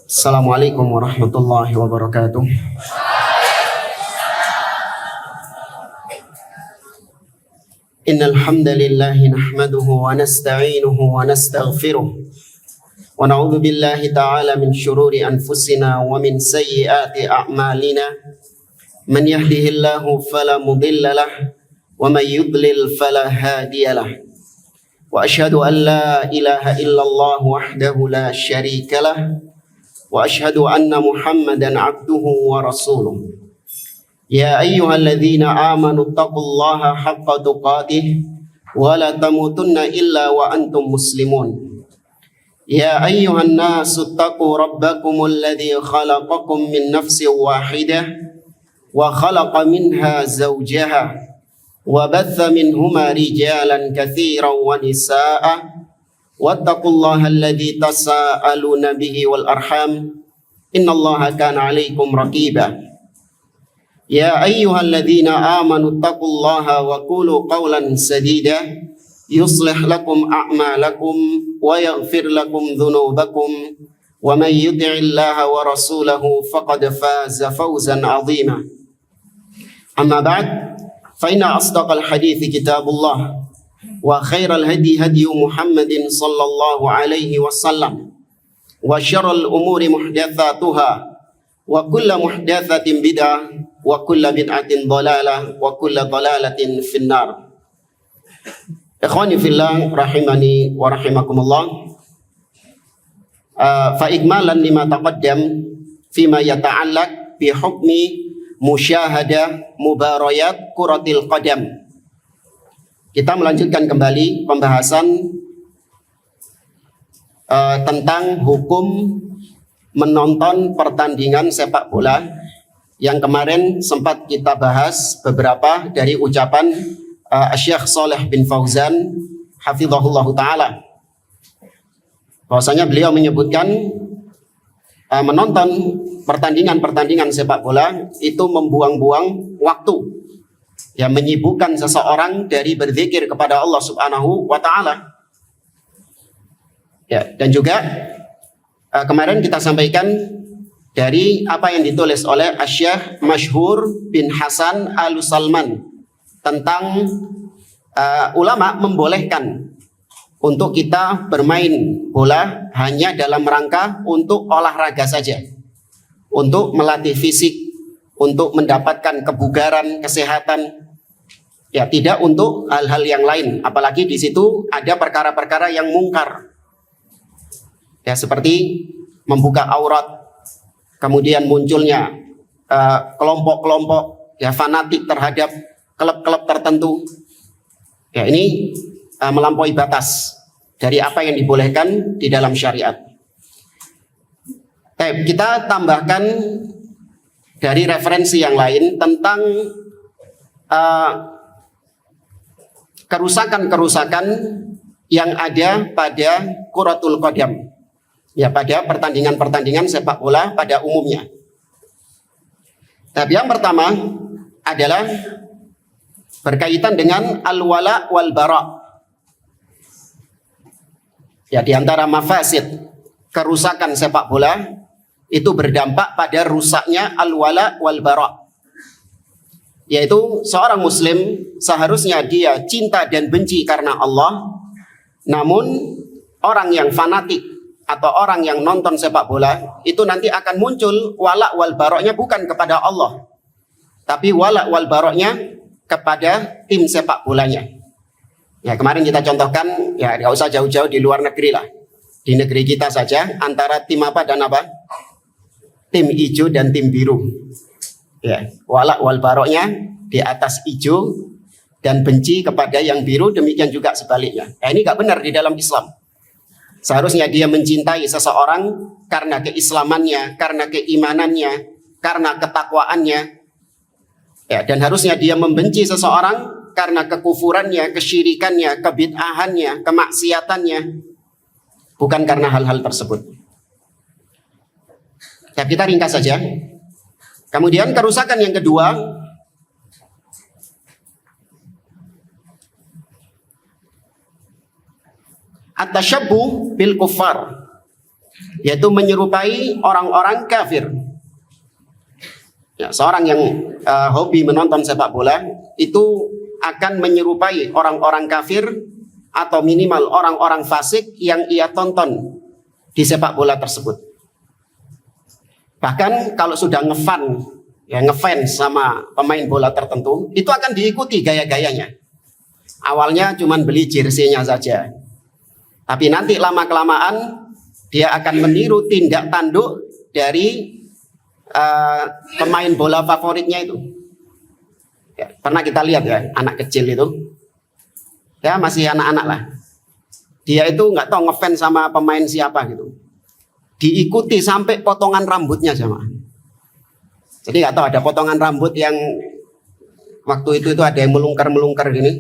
Assalamualaikum warahmatullahi wabarakatuh. Innal hamdalillah nahmaduhu wa nasta'inuhu wa nastaghfiruh wa na'udzu billahi ta'ala min shururi anfusina wa min sayyiati a'malina. Man yahdihillahu fala mudilla lahu wa may yudlil fala hadiya lahu. Wa asyhadu an la ilaha illallah wahdahu la syarika lahu wa asyhadu anna Muhammadan abduhu wa rasuluh. Ya ayyuhalladzina amanu taqullaha haqqa tuqatih wa la tamutunna illa wa antum muslimun. Ya ayyuhan nasu taqu rabbakumul ladzi khalaqakum min nafsin wahidah wa khalaqa minha zawjaha wa batha minhuma rijalan katsiran wa nisaa'a wattaqullaha alladzi tasaaluna bihi wal arham innallaha kana 'alaikum raqiba. Ya ayyuhalladzina amanu taqullaha wa qulu qawlan sadida yuslih lakum a'malakum wa yaghfir lakum dhunubakum wa may yuti'illaha wa rasulahu faqad faza fawzan 'azima. Amma ba'd, fa inna asdaqal hadithi kitabullah wa khairal hadi hadi Muhammadin sallallahu alaihi wasallam wa syarrul umuri muhdatsatuha wa kullu muhdatsatin bid'ah wa kullu bid'atin dhalalah wa kullu dhalalatin finnar. Ikhwani fillah rahimani wa rahimakumullah. Fa ikmalan lima taqaddam fima yata'allaq bi hukmi musyahadah mubarayat kuratil qadam. Kita melanjutkan kembali pembahasan tentang hukum menonton pertandingan sepak bola yang kemarin sempat kita bahas beberapa dari ucapan Syekh Shalih bin Fauzan hafizahullah ta'ala. Bahwasanya beliau menyebutkan menonton pertandingan sepak bola itu membuang-buang waktu, yang menyibukkan seseorang dari berzikir kepada Allah Subhanahu wa taala. Ya, dan juga kemarin kita sampaikan dari apa yang ditulis oleh Syekh Masyhur bin Hasan Al-Salman tentang ulama membolehkan untuk kita bermain bola hanya dalam rangka untuk olahraga saja, untuk melatih fisik, untuk mendapatkan kebugaran, kesehatan. Ya, tidak untuk hal-hal yang lain, apalagi di situ ada perkara-perkara yang mungkar. Ya, seperti membuka aurat, kemudian munculnya kelompok-kelompok ya fanatik terhadap klub-klub tertentu. Ya, ini melampaui batas dari apa yang dibolehkan di dalam syariat. Kita tambahkan dari referensi yang lain tentang kerusakan-kerusakan yang ada pada kuratul qadam, ya, pada pertandingan-pertandingan sepak bola pada umumnya. Tapi yang pertama adalah berkaitan dengan al-wala wal bara. Ya, di antara mafasid kerusakan sepak bola itu berdampak pada rusaknya al-wala wal bara, yaitu seorang muslim seharusnya dia cinta dan benci karena Allah, namun orang yang fanatik atau orang yang nonton sepak bola itu nanti akan muncul wala wal baroknya bukan kepada Allah, tapi wala wal baroknya kepada tim sepak bolanya. Ya, kemarin kita contohkan, ya nggak usah jauh-jauh di luar negeri lah, di negeri kita saja antara tim apa dan apa, tim hijau dan tim biru. Ya, wala wal baroknya di atas hijau dan benci kepada yang biru, demikian juga sebaliknya. Ini nggak benar di dalam Islam. Seharusnya dia mencintai seseorang karena keislamannya, karena keimanannya, karena ketakwaannya. Ya, dan harusnya dia membenci seseorang karena kekufurannya, kesyirikannya, kebid'ahannya, kemaksiatannya, bukan karena hal-hal tersebut. Ya, kita ringkas saja. Kemudian kerusakan yang kedua at-tasyabbuh bil kuffar, yaitu menyerupai orang-orang kafir. Ya, seorang yang hobi menonton sepak bola itu akan menyerupai orang-orang kafir atau minimal orang-orang fasik yang ia tonton di sepak bola tersebut. Bahkan kalau sudah ngefans sama pemain bola tertentu, itu akan diikuti gaya-gayanya. Awalnya cuma beli jersey-nya saja, tapi nanti lama-kelamaan dia akan meniru tindak tanduk dari pemain bola favoritnya itu. Ya, pernah kita lihat ya, anak kecil itu, ya masih anak-anak lah, dia itu nggak tahu ngefans sama pemain siapa gitu, diikuti sampai potongan rambutnya sama. Jadi nggak tahu ada potongan rambut yang waktu itu ada yang melungker gini,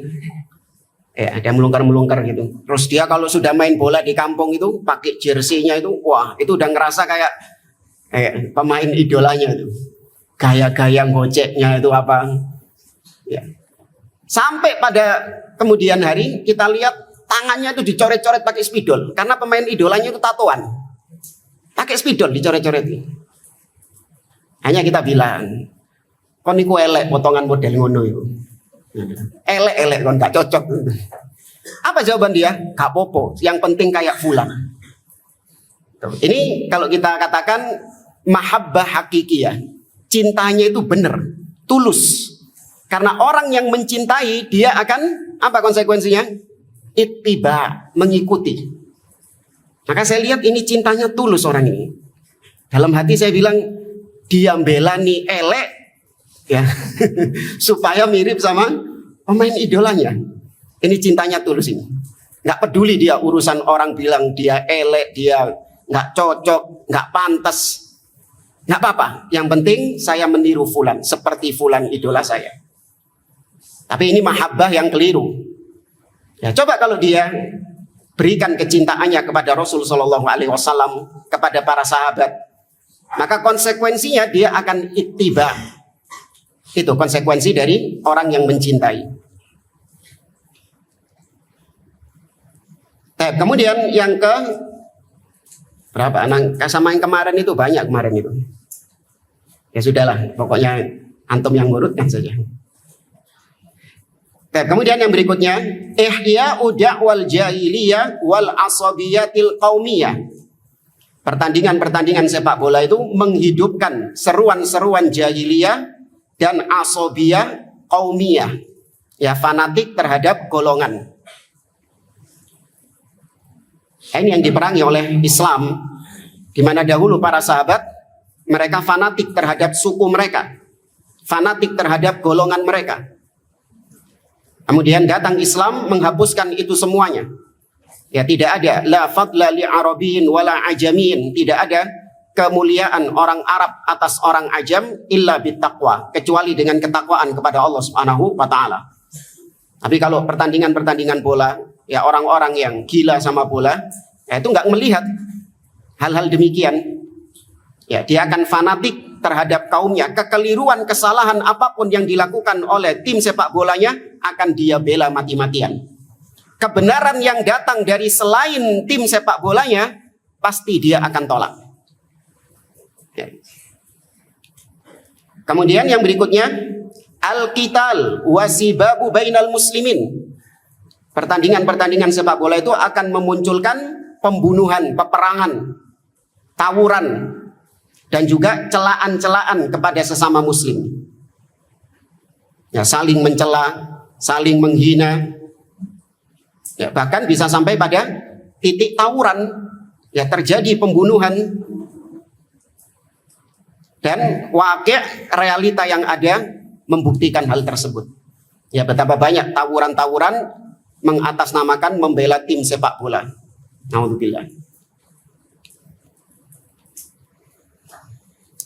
ya ada yang melungker gitu. Terus dia kalau sudah main bola di kampung itu pakai jersey-nya itu, wah itu udah ngerasa kayak pemain idolanya itu, gaya-gaya goceknya itu apa. Ya. Sampai pada kemudian hari kita lihat tangannya itu dicoret-coret pakai spidol karena pemain idolanya itu tatoan. Pakai spidol dicoret-coret. Hanya kita bilang, kon niku elek potongan model ngono itu. Elek kon gak cocok. Apa jawaban dia? Gak popo, yang penting kayak fulan. Ini kalau kita katakan mahabbah hakikiyah, cintanya itu benar, tulus. Karena orang yang mencintai, dia akan apa konsekuensinya? Ittiba, mengikuti. Maka saya lihat ini cintanya tulus orang ini. Dalam hati saya bilang, dia belani elek ya supaya mirip sama pemain idolanya. Ini cintanya tulus ini. Nggak peduli dia urusan orang bilang dia elek, dia nggak cocok, nggak pantas. Nggak apa-apa. Yang penting saya meniru fulan seperti fulan idola saya. Tapi ini mahabbah yang keliru. Ya, coba kalau dia berikan kecintaannya kepada Rasul Shallallahu Alaihi Wasallam, kepada para sahabat, maka konsekuensinya dia akan ittiba. Itu konsekuensi dari orang yang mencintai. Kemudian yang ke berapa? Sama yang kemarin itu banyak kemarin itu. Ya sudahlah, pokoknya antum yang ngurutkan saja. Kemudian yang berikutnya, ihya'u da'wal jahiliyah wal asabiyatil qaumiyah. Pertandingan-pertandingan sepak bola itu menghidupkan seruan-seruan jahiliyah dan asabiyah qaumiyah. Ya, fanatik terhadap golongan. Ini yang diperangi oleh Islam, di mana dahulu para sahabat mereka fanatik terhadap suku mereka, fanatik terhadap golongan mereka. Kemudian datang Islam menghapuskan itu semuanya. Ya, tidak ada la fadla li arabiyyin wala ajamin, tidak ada kemuliaan orang Arab atas orang ajam illa bittaqwa, kecuali dengan ketakwaan kepada Allah Subhanahu wa taala. Tapi kalau pertandingan-pertandingan bola, ya orang-orang yang gila sama bola, ya itu nggak melihat hal-hal demikian. Ya, dia akan fanatik terhadap kaumnya. Kekeliruan, kesalahan apapun yang dilakukan oleh tim sepak bolanya akan dia bela mati-matian. Kebenaran yang datang dari selain tim sepak bolanya pasti dia akan tolak. Ya. Kemudian yang berikutnya, al-qital wasibabu bainal muslimin. Pertandingan-pertandingan sepak bola itu akan memunculkan pembunuhan, peperangan, tawuran, dan juga celaan-celaan kepada sesama muslim. Ya, saling mencela, saling menghina. Ya, bahkan bisa sampai pada titik tawuran. Ya, terjadi pembunuhan. Dan wakil realita yang ada membuktikan hal tersebut. Ya, betapa banyak tawuran-tawuran mengatasnamakan membela tim sepak bola. Naudzubillah.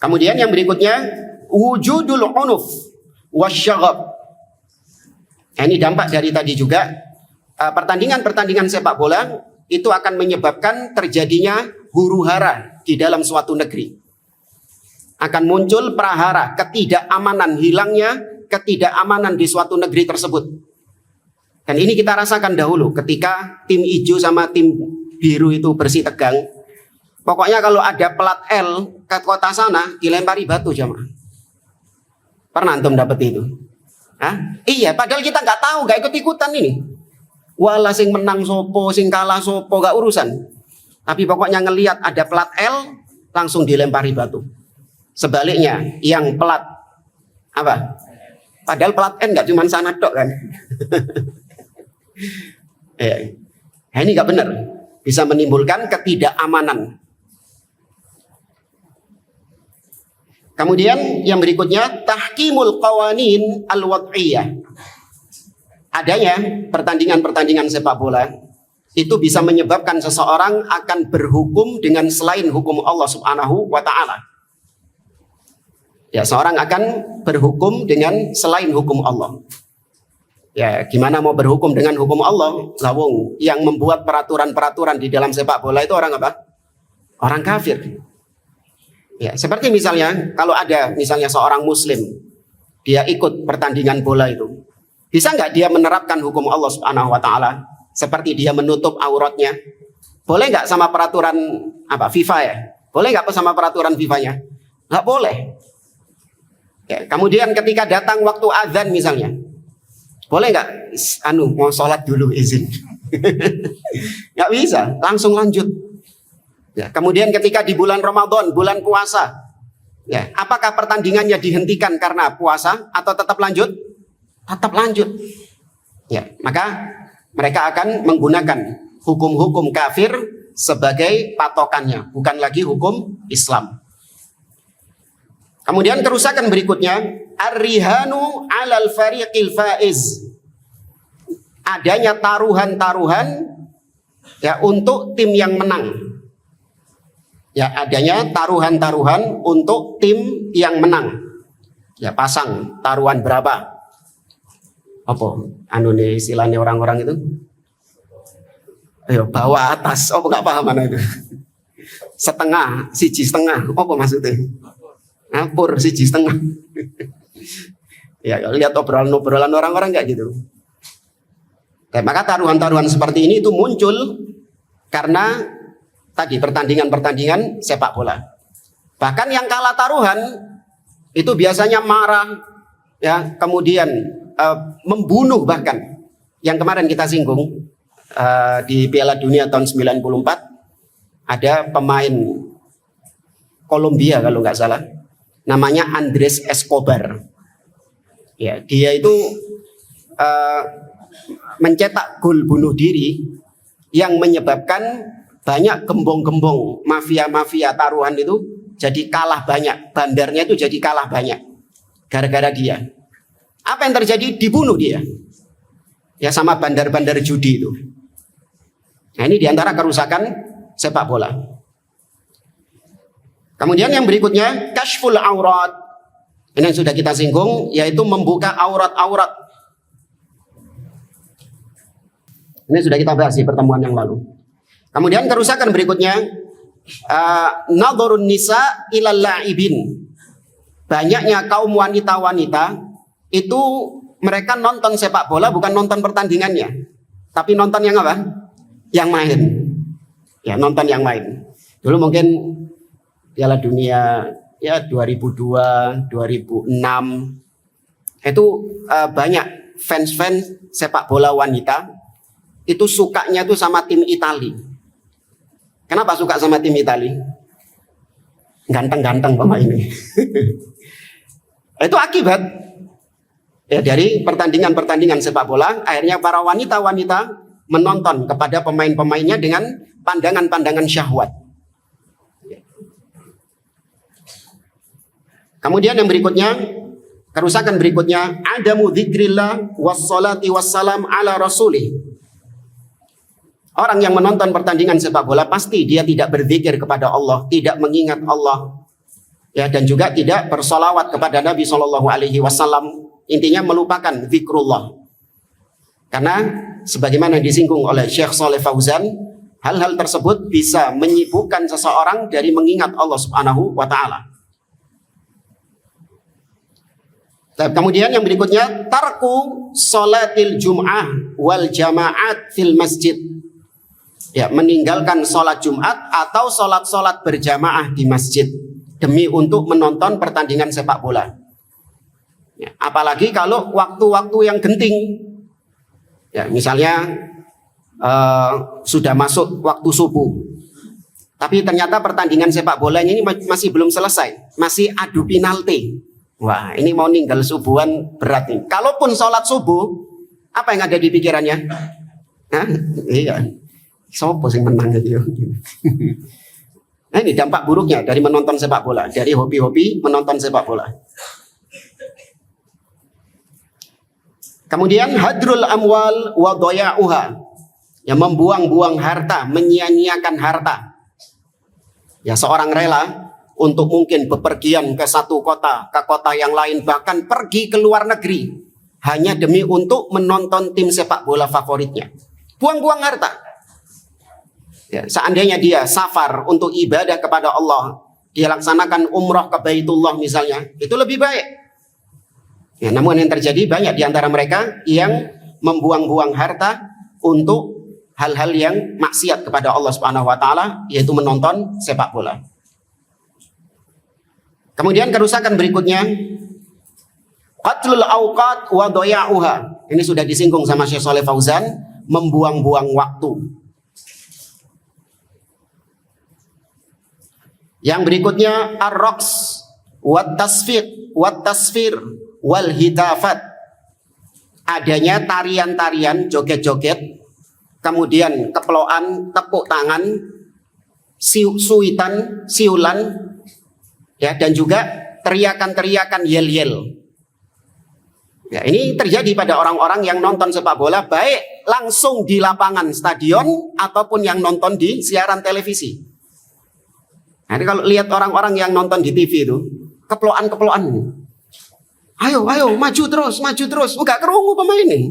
Kemudian yang berikutnya, wujudul unuf wasyaghab. Ini dampak dari tadi juga. Pertandingan-pertandingan sepak bola itu akan menyebabkan terjadinya huru-hara di dalam suatu negeri. Akan muncul prahara, ketidakamanan, hilangnya ketidakamanan di suatu negeri tersebut. Dan ini kita rasakan dahulu ketika tim hijau sama tim biru itu bersih tegang. Pokoknya kalau ada plat L ke kota sana dilempari batu jamaah. Pernah antum dapat itu? Hah? Iya, padahal kita nggak tahu, nggak ikut-ikutan ini. Wala sing menang sopo, sing kalah sopo, nggak urusan. Tapi pokoknya ngelihat ada plat L langsung dilempari batu. Sebaliknya, yang plat apa? Padahal plat N nggak cuma sana dok kan? Ya. Nah, ini nggak benar, bisa menimbulkan ketidakamanan. Kemudian yang berikutnya tahkimul qawanin al-wad'iyah. Adanya pertandingan-pertandingan sepak bola itu bisa menyebabkan seseorang akan berhukum dengan selain hukum Allah Subhanahu wa taala. Ya, seorang akan berhukum dengan selain hukum Allah. Ya, gimana mau berhukum dengan hukum Allah? Lawung yang membuat peraturan-peraturan di dalam sepak bola itu orang apa? Orang kafir. Ya, seperti misalnya kalau ada misalnya seorang muslim, dia ikut pertandingan bola itu. Bisa nggak dia menerapkan hukum Allah Subhanahu wa taala seperti dia menutup auratnya? Boleh nggak sama peraturan apa FIFA ya? Boleh nggak sama peraturan FIFA-nya? Nggak boleh. Ya, kemudian ketika datang waktu azan misalnya, boleh nggak? Mau sholat dulu izin. Nggak bisa, langsung lanjut. Ya, kemudian ketika di bulan Ramadan, bulan puasa, ya, apakah pertandingannya dihentikan karena puasa atau tetap lanjut? Tetap lanjut. Ya, maka mereka akan menggunakan hukum-hukum kafir sebagai patokannya, bukan lagi hukum Islam. Kemudian kerusakan berikutnya, ar-rihanu 'alal fariqil faiz. Adanya taruhan-taruhan ya untuk tim yang menang. Ya, adanya taruhan-taruhan untuk tim yang menang. Ya, pasang taruhan berapa? Apa? Nih istilahnya orang-orang itu? Ayo, bawah atas. Oh, nggak paham mana itu? Setengah, siji setengah. Apa maksudnya? Ngapur, siji setengah. Ya, lihat obrolan orang-orang kayak gitu. Maka taruhan-taruhan seperti ini itu muncul karena tadi pertandingan-pertandingan sepak bola. Bahkan yang kalah taruhan itu biasanya marah, ya, kemudian membunuh bahkan. Yang kemarin kita singgung di Piala Dunia tahun 94 ada pemain Kolombia kalau nggak salah, namanya Andres Escobar. Ya, dia itu mencetak gol bunuh diri yang menyebabkan banyak gembong-gembong mafia-mafia taruhan itu jadi kalah banyak, bandarnya itu jadi kalah banyak gara-gara dia. Apa yang terjadi? Dibunuh dia. Ya, sama bandar-bandar judi itu. Nah, ini diantara kerusakan sepak bola. Kemudian yang berikutnya kashful aurat. Ini yang sudah kita singgung, yaitu membuka aurat-aurat. Ini sudah kita bahas di pertemuan yang lalu. Kemudian kerusakan berikutnya nadharun nisa ilal la'ibin. Banyaknya kaum wanita-wanita itu mereka nonton sepak bola bukan nonton pertandingannya, tapi nonton yang apa? Yang main. Ya, nonton yang main. Dulu mungkin Piala Dunia ya 2002, 2006 itu banyak fans-fans sepak bola wanita itu sukanya tuh sama tim Itali. Kenapa suka sama tim Itali? Ganteng-ganteng pemainnya. Itu akibat ya dari pertandingan-pertandingan sepak bola, akhirnya para wanita-wanita menonton kepada pemain-pemainnya dengan pandangan-pandangan syahwat. Kemudian yang berikutnya, kerusakan berikutnya, adamu dzikrillah wassalati wassalam ala rasulih. Orang yang menonton pertandingan sepak bola pasti dia tidak berzikir kepada Allah, tidak mengingat Allah, ya, dan juga tidak bersolawat kepada Nabi SAW. Intinya melupakan zikrullah. Karena sebagaimana disinggung oleh Syekh Shalih Fauzan, hal-hal tersebut bisa menyibukkan seseorang dari mengingat Allah Subhanahu wa taala. Kemudian yang berikutnya, tarku sholatil jum'ah wal jama'at fil masjid. ya, meninggalkan sholat Jumat atau sholat-sholat berjamaah di masjid demi untuk menonton pertandingan sepak bola. Ya, apalagi kalau waktu-waktu yang genting, ya, misalnya sudah masuk waktu subuh, tapi ternyata pertandingan sepak bola ini masih belum selesai, masih adu penalti. Wah, ini mau ninggal subuhan berat nih. Kalaupun sholat subuh, apa yang ada di pikirannya? Hah? Iya, sopo sing menang gitu. Nah, ini dampak buruknya dari menonton sepak bola, dari hobi-hobi menonton sepak bola. Kemudian hadrul amwal wa dhaya'uha, yang membuang-buang harta, menyia-nyiakan harta. Ya, seorang rela untuk mungkin bepergian ke satu kota, ke kota yang lain, bahkan pergi ke luar negeri hanya demi untuk menonton tim sepak bola favoritnya. Buang-buang harta. Ya, seandainya dia safar untuk ibadah kepada Allah, dia laksanakan umrah ke Baitullah misalnya, itu lebih baik. Ya, namun yang terjadi banyak di antara mereka yang membuang-buang harta untuk hal-hal yang maksiat kepada Allah Subhanahu wa taala, yaitu menonton sepak bola. Kemudian kerusakan berikutnya, qatlul awqat wa dhaya'uha. Ini sudah disinggung sama Syekh Shalih Fauzan, membuang-buang waktu. Yang berikutnya ar-raqs wat tasfiq wat tasfir wal hitafat. Adanya tarian-tarian, joget-joget, kemudian keploan, tepuk tangan, suitan, siulan, ya, dan juga teriakan-teriakan yel-yel. Ya, ini terjadi pada orang-orang yang nonton sepak bola, baik langsung di lapangan stadion ataupun yang nonton di siaran televisi. Nah, kalau lihat orang-orang yang nonton di TV itu, keploan-keploan. Ayo, maju terus. Enggak kerungu pemain ini.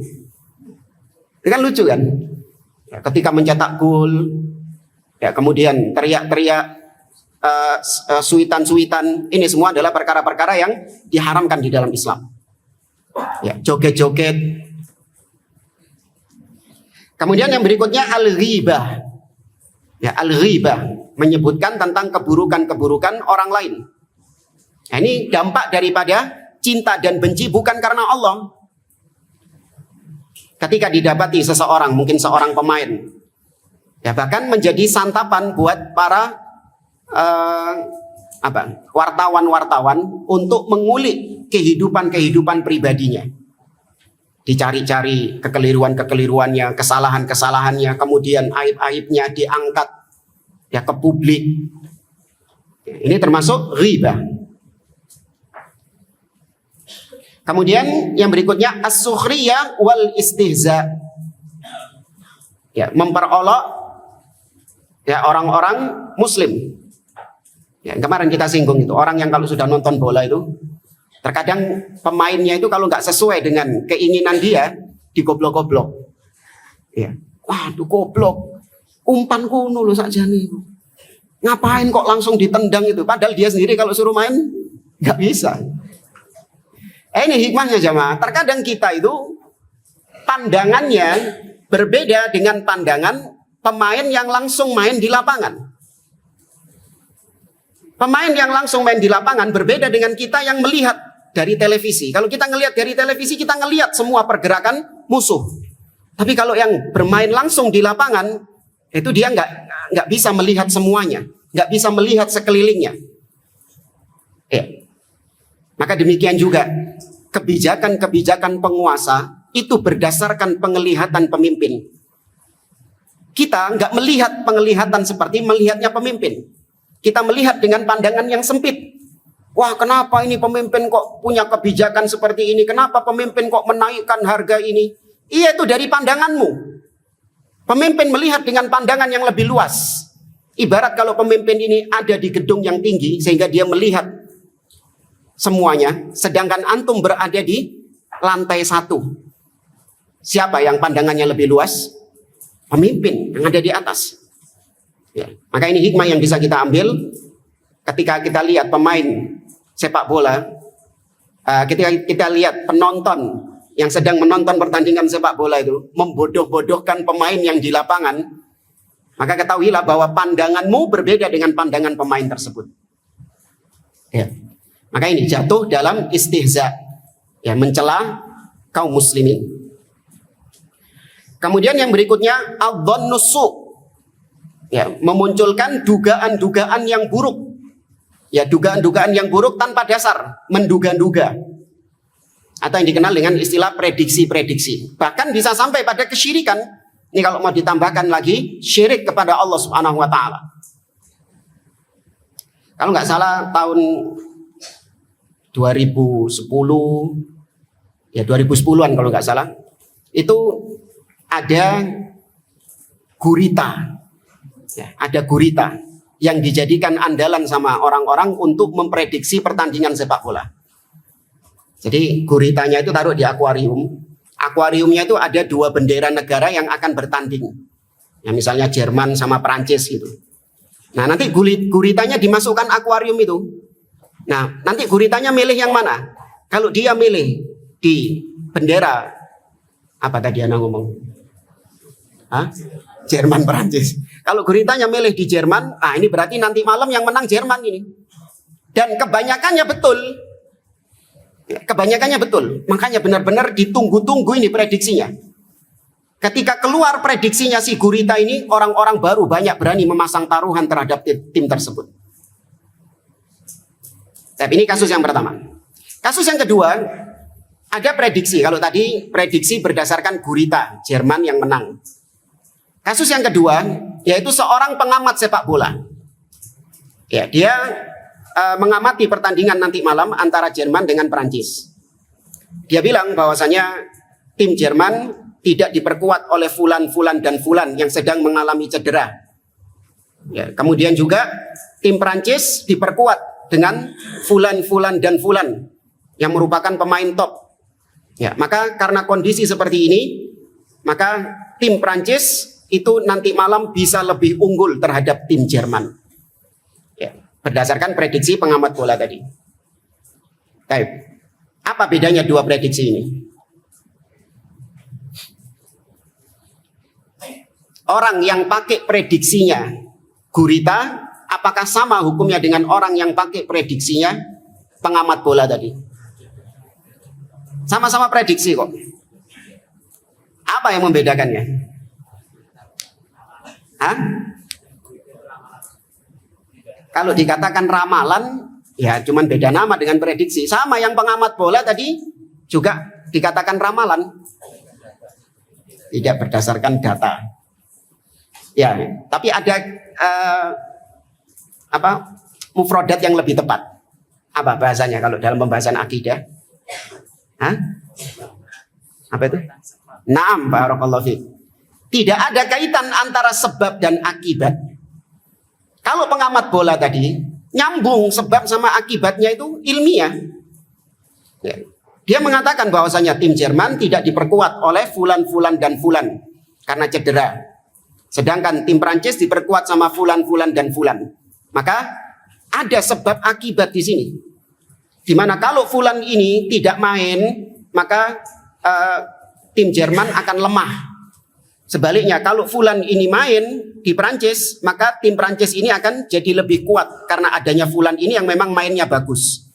Ini kan lucu kan? Ya, ketika mencetak gol, ya, kemudian teriak-teriak, suitan-suitan, ini semua adalah perkara-perkara yang diharamkan di dalam Islam. Ya, joget-joget. Kemudian yang berikutnya al-ghibah. Ya, al-ghibah menyebutkan tentang keburukan-keburukan orang lain. Nah, ini dampak daripada cinta dan benci bukan karena Allah. Ketika didapati seseorang, mungkin seorang pemain, ya, bahkan menjadi santapan buat para wartawan-wartawan untuk mengulik kehidupan pribadinya. Dicari-cari kekeliruan-kekeliruannya, kesalahan-kesalahannya, kemudian aib-aibnya diangkat, ya, ke publik. Ini termasuk ghibah. Kemudian yang berikutnya as-sukhriyah wal istihza. Ya, memperolok, ya, orang-orang muslim. Ya, kemarin kita singgung itu, orang yang kalau sudah nonton bola itu, terkadang pemainnya itu kalau nggak sesuai dengan keinginan dia, digoblok-goblok. Ya, waduh goblok, umpan kuno loh saja nih. Ngapain kok langsung ditendang itu? Padahal dia sendiri kalau suruh main nggak bisa. Ini hikmahnya jamaah. Terkadang kita itu pandangannya berbeda dengan pandangan pemain yang langsung main di lapangan. Pemain yang langsung main di lapangan berbeda dengan kita yang melihat dari televisi. Kalau kita ngelihat dari televisi, kita ngelihat semua pergerakan musuh. Tapi kalau yang bermain langsung di lapangan, itu dia nggak bisa melihat semuanya, nggak bisa melihat sekelilingnya. Ya. Maka demikian juga kebijakan-kebijakan penguasa itu berdasarkan penglihatan pemimpin. Kita nggak melihat penglihatan seperti melihatnya pemimpin. Kita melihat dengan pandangan yang sempit. Wah, kenapa ini pemimpin kok punya kebijakan seperti ini? Kenapa pemimpin kok menaikkan harga ini? Iya, itu dari pandanganmu. Pemimpin melihat dengan pandangan yang lebih luas. Ibarat kalau pemimpin ini ada di gedung yang tinggi sehingga dia melihat semuanya, sedangkan antum berada di lantai 1. Siapa yang pandangannya lebih luas? Pemimpin yang ada di atas. Ya, maka ini hikmah yang bisa kita ambil ketika kita lihat pemain sepak bola, ketika kita lihat penonton yang sedang menonton pertandingan sepak bola itu membodoh-bodohkan pemain yang di lapangan. maka ketahuilah bahwa pandanganmu berbeda dengan pandangan pemain tersebut. Ya. Maka ini jatuh dalam istihza, ya, mencela kaum muslimin. Kemudian yang berikutnya adzannus su', ya, memunculkan dugaan-dugaan yang buruk. Ya, dugaan-dugaan yang buruk tanpa dasar, menduga-duga. Atau yang dikenal dengan istilah prediksi-prediksi. Bahkan bisa sampai pada kesyirikan. Ini kalau mau ditambahkan lagi, syirik kepada Allah Subhanahu wa taala. Kalau nggak salah tahun 2010, ya 2010-an kalau nggak salah, itu ada gurita, ya, ada gurita yang dijadikan andalan sama orang-orang untuk memprediksi pertandingan sepak bola. Jadi guritanya itu taruh di akuarium. Akuariumnya itu ada 2 bendera negara yang akan bertanding. Ya, misalnya Jerman sama Prancis gitu. Nah, nanti guritanya dimasukkan akuarium itu. Nah, nanti guritanya milih yang mana? Kalau dia milih di bendera, apa tadi Ana ngomong? Jerman Prancis. Kalau guritanya milih di Jerman, ini berarti nanti malam yang menang Jerman ini. Dan kebanyakannya betul. Kebanyakannya betul. Makanya benar-benar ditunggu-tunggu ini prediksinya. Ketika keluar prediksinya si gurita ini, orang-orang baru banyak berani memasang taruhan terhadap tim tersebut. Tapi ini kasus yang pertama. Kasus yang kedua, ada prediksi. Kalau tadi prediksi berdasarkan gurita, Jerman yang menang. Kasus yang kedua, yaitu seorang pengamat sepak bola. Ya, dia mengamati pertandingan nanti malam antara Jerman dengan Prancis. Dia bilang bahwasanya tim Jerman tidak diperkuat oleh fulan dan fulan yang sedang mengalami cedera. Ya, kemudian juga tim Prancis diperkuat dengan fulan dan fulan yang merupakan pemain top. Ya, maka karena kondisi seperti ini, maka tim Prancis itu nanti malam bisa lebih unggul terhadap tim Jerman. Ya, berdasarkan prediksi pengamat bola tadi. Baik. Apa bedanya 2 prediksi ini? Orang yang pakai prediksinya gurita, apakah sama hukumnya dengan orang yang pakai prediksinya pengamat bola tadi? Sama-sama prediksi kok. Apa yang membedakannya? Kalau dikatakan ramalan, ya cuman beda nama dengan prediksi. Sama yang pengamat bola tadi juga dikatakan ramalan. Tidak berdasarkan data. Ya, tapi ada mufrodat yang lebih tepat. Apa bahasanya kalau dalam pembahasan akidah? Apa itu? Naam, barakallahu fiik. Tidak ada kaitan antara sebab dan akibat. Kalau pengamat bola tadi nyambung sebab sama akibatnya itu ilmiah. Ya. Dia mengatakan bahwasanya tim Jerman tidak diperkuat oleh fulan dan fulan karena cedera. Sedangkan tim Prancis diperkuat sama fulan dan fulan. Maka ada sebab akibat di sini. Dimana kalau fulan ini tidak main, maka tim Jerman akan lemah. Sebaliknya kalau fulan ini main di Prancis, maka tim Prancis ini akan jadi lebih kuat karena adanya fulan ini yang memang mainnya bagus.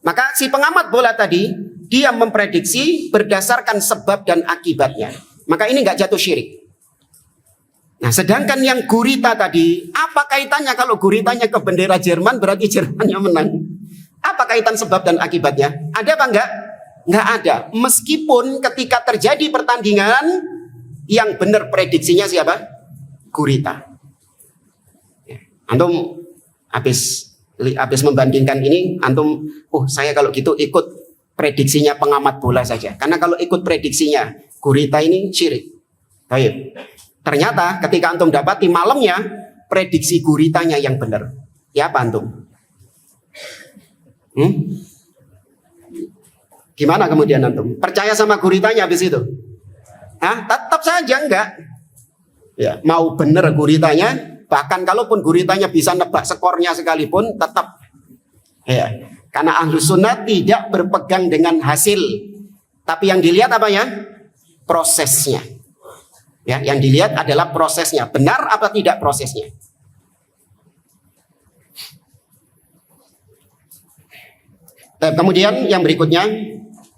Maka si pengamat bola tadi, dia memprediksi berdasarkan sebab dan akibatnya. Maka ini nggak jatuh syirik. Nah, sedangkan yang gurita tadi, apa kaitannya kalau guritanya ke bendera Jerman berarti Jermannya menang? Apa kaitan sebab dan akibatnya? Ada apa enggak? Enggak ada. Meskipun ketika terjadi pertandingan, yang benar prediksinya siapa? Gurita. Ya. Antum habis membandingkan ini, antum, saya kalau gitu ikut prediksinya pengamat bola saja. Karena kalau ikut prediksinya gurita ini syirik. Baik. Ternyata ketika antum dapati malamnya prediksi guritanya yang benar. Ya apa antum? Gimana kemudian antum? Percaya sama guritanya habis itu? Tetap saja enggak. Ya, mau benar guritanya, bahkan kalaupun guritanya bisa nebak skornya sekalipun, tetap. Ya, karena Ahlus Sunnah tidak berpegang dengan hasil, tapi yang dilihat apa ya? Prosesnya. Ya, yang dilihat adalah prosesnya, benar apa tidak prosesnya. Kemudian yang berikutnya,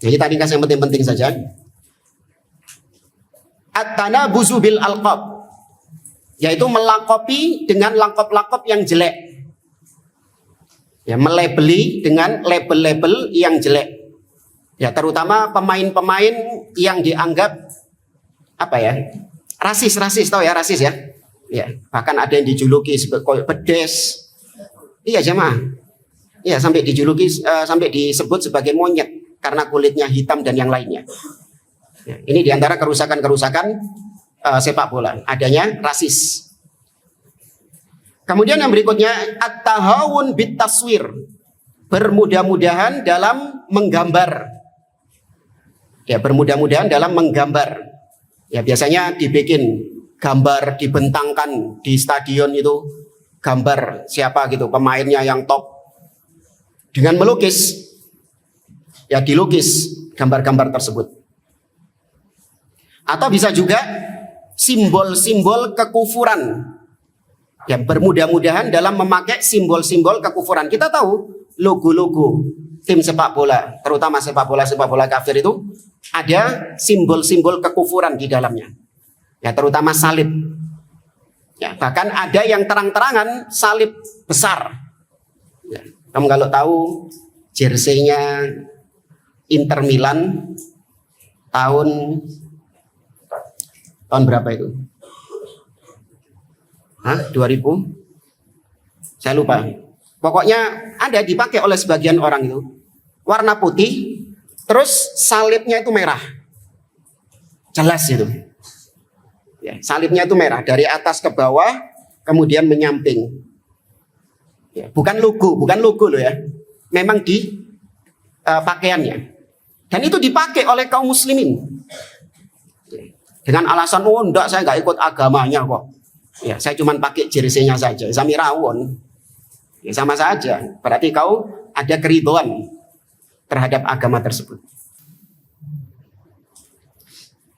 jadi tadi kasih yang penting-penting saja. At-tanabuzu bil alqab, yaitu melangkopi dengan langkop-langkop yang jelek. Ya, melabeli dengan label-label yang jelek. Ya, terutama pemain-pemain yang dianggap apa ya? Rasis, tahu ya rasis ya? Ya, bahkan ada yang dijuluki sebagai pedes. Iya, jemaah. Iya, sampai dijuluki sampai disebut sebagai monyet karena kulitnya hitam dan yang lainnya. Ya, ini diantara kerusakan-kerusakan sepak bola, adanya rasis. Kemudian yang berikutnya at-tahawun bit taswir, bermudah-mudahan dalam menggambar. Ya, bermudah-mudahan dalam menggambar. Ya, biasanya dibikin gambar, dibentangkan di stadion itu gambar siapa gitu pemainnya yang top dengan melukis. Ya, dilukis gambar-gambar tersebut. Atau bisa juga simbol-simbol kekufuran. Ya, bermudah-mudahan dalam memakai simbol-simbol kekufuran. Kita tahu logo-logo tim sepak bola, terutama sepak bola kafir itu ada simbol-simbol kekufuran di dalamnya. Ya, terutama salib. Ya, bahkan ada yang terang-terangan salib besar. Ya, kamu kalau tahu jersey-nya Inter Milan tahun berapa itu? 2000? Saya lupa. Pokoknya ada dipakai oleh sebagian orang itu. Warna putih, terus salibnya itu merah. Jelas itu. Ya, salibnya itu merah dari atas ke bawah, kemudian menyamping. Ya, bukan logo loh ya. Memang di pakaiannya. Dan itu dipakai oleh kaum muslimin. Dengan alasan, oh enggak, saya enggak ikut agamanya kok. Ya, saya cuma pakai jersey-nya saja. Samirawon. Ya, sama saja. Berarti kau ada keridhaan terhadap agama tersebut.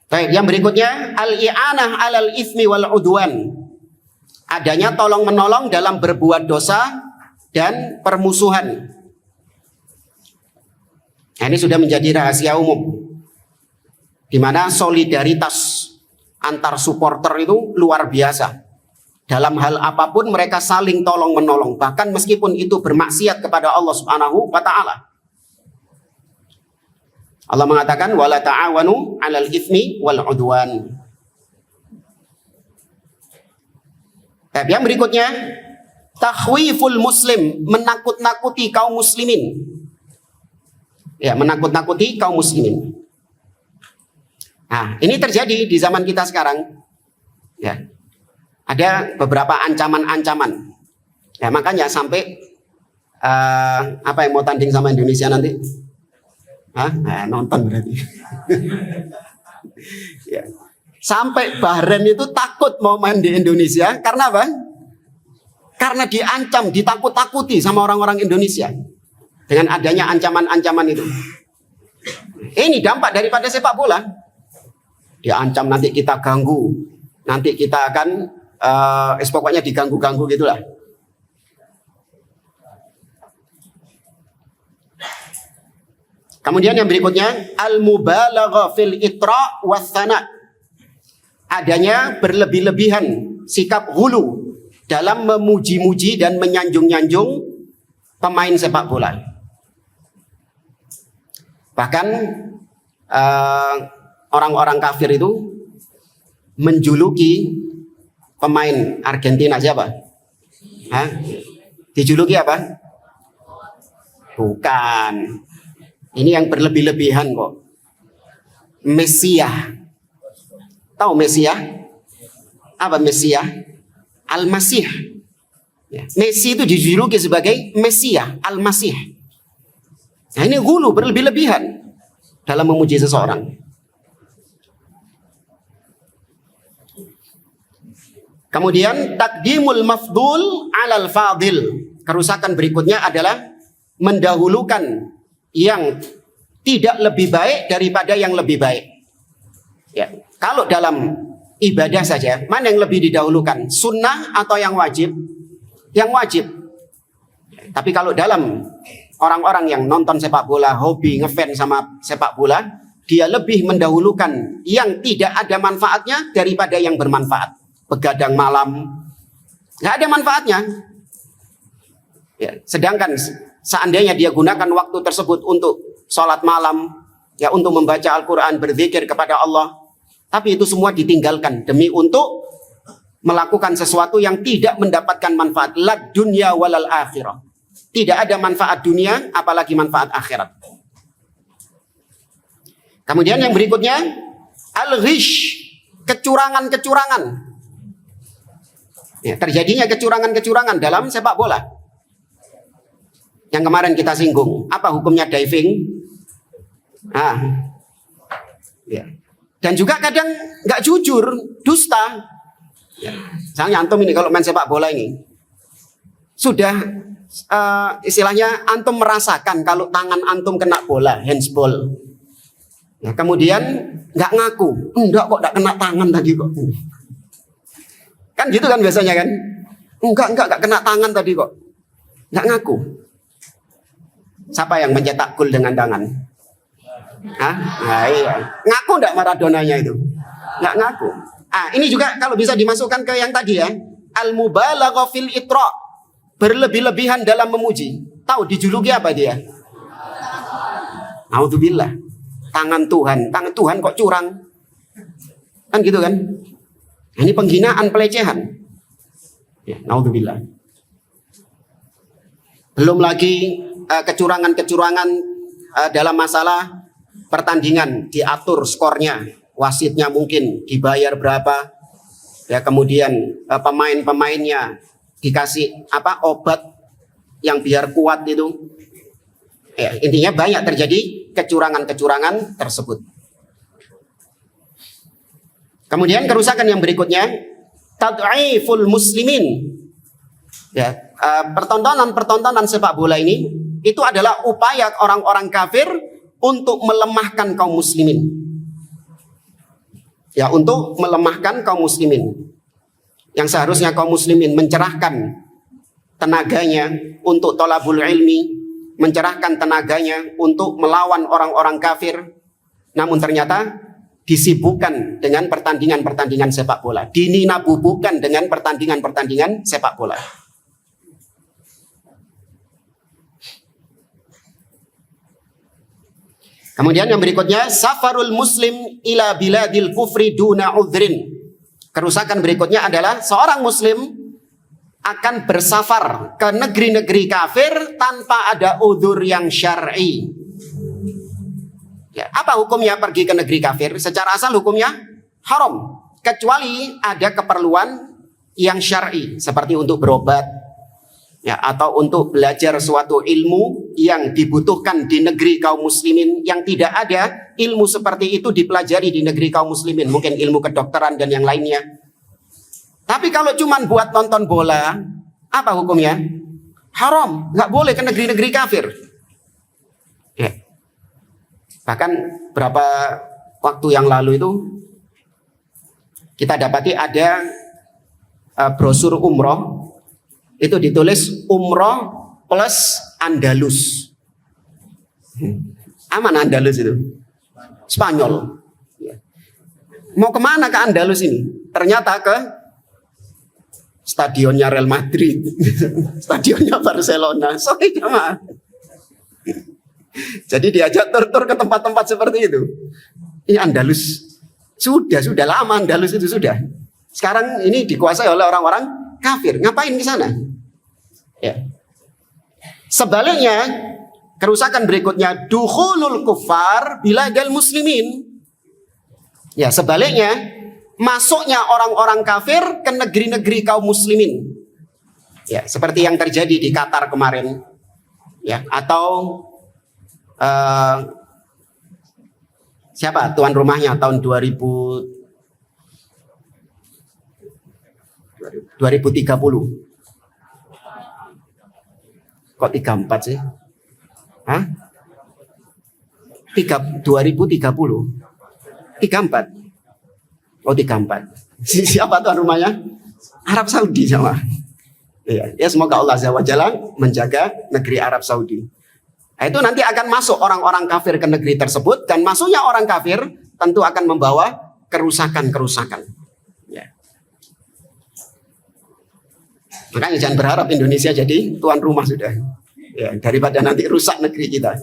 Baik, yang berikutnya al-i'anah 'alal itsmi wal 'udwan. Adanya tolong-menolong dalam berbuat dosa dan permusuhan. Nah, ini sudah menjadi rahasia umum. Di mana solidaritas antar supporter itu luar biasa. Dalam hal apapun mereka saling tolong menolong, bahkan meskipun itu bermaksiat kepada Allah Subhanahu wa taala. Allah mengatakan wala ta'awanu 'alal itsmi wal 'udwan. Yang berikutnya takhwiful muslim, menakut-nakuti kaum muslimin. Ya, menakut-nakuti kaum muslimin. Nah, ini terjadi di zaman kita sekarang. Ya. Ada beberapa ancaman-ancaman. Ya, makanya sampai apa yang mau tanding sama Indonesia nanti? Nonton berarti. Ya. Sampai Bahrain itu takut mau main di Indonesia karena apa? Karena diancam, ditakut-takuti sama orang-orang Indonesia dengan adanya ancaman-ancaman itu. Ini dampak daripada sepak bola. Diancam nanti kita ganggu, nanti kita akan pokoknya diganggu-ganggu gitulah. Kemudian yang berikutnya al-mubalagha fil itra was sana. Adanya berlebih-lebihan, sikap hulu dalam memuji-muji dan menyanjung-nyanjung pemain sepak bola. Bahkan orang-orang kafir itu menjuluki pemain Argentina siapa? Dijuluki apa? Bukan. Ini yang berlebih-lebihan kok. Mesiah. Tahu Mesiah? Apa Mesiah? Al-Masih. Ya. Messi itu dijuluki sebagai Mesiah, Al-Masih. Nah, ini hulu berlebih-lebihan dalam memuji seseorang. Kemudian takdimul mafdul 'alal fadil. Kerusakan berikutnya adalah mendahulukan yang tidak lebih baik daripada yang lebih baik. Ya, kalau dalam ibadah saja, mana yang lebih didahulukan? Sunnah atau yang wajib? Yang wajib. Tapi kalau dalam orang-orang yang nonton sepak bola, hobi ngefans sama sepak bola, dia lebih mendahulukan yang tidak ada manfaatnya daripada yang bermanfaat. Begadang malam, nggak ada manfaatnya. Ya, sedangkan seandainya dia gunakan waktu tersebut untuk sholat malam, ya untuk membaca Al-Quran, berzikir kepada Allah, tapi itu semua ditinggalkan demi untuk melakukan sesuatu yang tidak mendapatkan manfaat. Lad dunya walal akhirah. Tidak ada manfaat dunia, apalagi manfaat akhirat. Kemudian yang berikutnya, al-ghish, kecurangan-kecurangan. Ya, terjadinya kecurangan-kecurangan dalam sepak bola. Yang kemarin kita singgung, apa hukumnya diving? Ya. Dan juga kadang nggak jujur, dusta. Ya. Misalnya antum ini kalau main sepak bola ini, sudah istilahnya antum merasakan kalau tangan antum kena bola, handsball. Ya, kemudian nggak ngaku, enggak kok nggak kena tangan tadi kok. Kan gitu kan biasanya kan? Enggak kena tangan tadi kok. Enggak ngaku. Siapa yang mencetak gol dengan tangan? Nah, iya. Ngaku enggak Maradonanya itu? Enggak ngaku. Ini juga kalau bisa dimasukkan ke yang tadi ya. Al-mubalaghah fil itra. Berlebih-lebihan dalam memuji. Tahu dijuluki apa dia? Naudzubillah. Tangan Tuhan kok curang. Kan gitu kan? Ini penghinaan, pelecehan. Ya, naudzubillah. Belum lagi kecurangan-kecurangan dalam masalah pertandingan, diatur skornya, wasitnya mungkin dibayar berapa, ya kemudian pemain-pemainnya dikasih obat yang biar kuat itu. Ya, intinya banyak terjadi kecurangan-kecurangan tersebut. Kemudian kerusakan yang berikutnya, tad'iful muslimin. Ya, pertontonan sepak bola ini itu adalah upaya orang-orang kafir untuk melemahkan kaum muslimin. Ya, untuk melemahkan kaum muslimin. Yang seharusnya kaum muslimin mencerahkan tenaganya untuk thalabul ilmi, mencerahkan tenaganya untuk melawan orang-orang kafir, namun ternyata disibukkan dengan pertandingan-pertandingan sepak bola, dininabubukan dengan pertandingan-pertandingan sepak bola. Kemudian yang berikutnya, safarul muslim ila biladil kufri duna udhrin. Kerusakan berikutnya adalah seorang muslim akan bersafar ke negeri-negeri kafir tanpa ada udhur yang syar'i. Ya, apa hukumnya pergi ke negeri kafir? Secara asal hukumnya haram, kecuali ada keperluan yang syar'i, seperti untuk berobat, ya, atau untuk belajar suatu ilmu yang dibutuhkan di negeri kaum muslimin, yang tidak ada ilmu seperti itu dipelajari di negeri kaum muslimin, mungkin ilmu kedokteran dan yang lainnya. Tapi kalau cuma buat nonton bola, apa hukumnya? Haram, nggak boleh ke negeri-negeri kafir. Ya. Bahkan berapa waktu yang lalu itu kita dapati ada brosur umroh, itu ditulis umroh plus Andalus. Aman Andalus itu? Spanyol. Mau kemana ke Andalus ini? Ternyata ke stadionnya Real Madrid, stadionnya Barcelona. Sorry jemaah. Jadi diajak tur-tur ke tempat-tempat seperti itu. Ini Andalus. Sudah lama Andalus itu sudah. Sekarang ini dikuasai oleh orang-orang kafir. Ngapain ke sana? Ya. Sebaliknya, kerusakan berikutnya, dukhulul kufar biladal muslimin. Ya, sebaliknya, masuknya orang-orang kafir ke negeri-negeri kaum muslimin. Ya, seperti yang terjadi di Qatar kemarin. Ya, atau siapa tuan rumahnya tahun 2030. Kok 34 sih? 2030. 34. Oh 34. Siapa tuan rumahnya? Arab Saudi sama. Ya, semoga Allah Azza wa Jalla menjaga negeri Arab Saudi. Nah, itu nanti akan masuk orang-orang kafir ke negeri tersebut, dan masuknya orang kafir tentu akan membawa kerusakan-kerusakan. Ya. Makanya jangan berharap Indonesia jadi tuan rumah sudah. Ya, daripada nanti rusak negeri kita.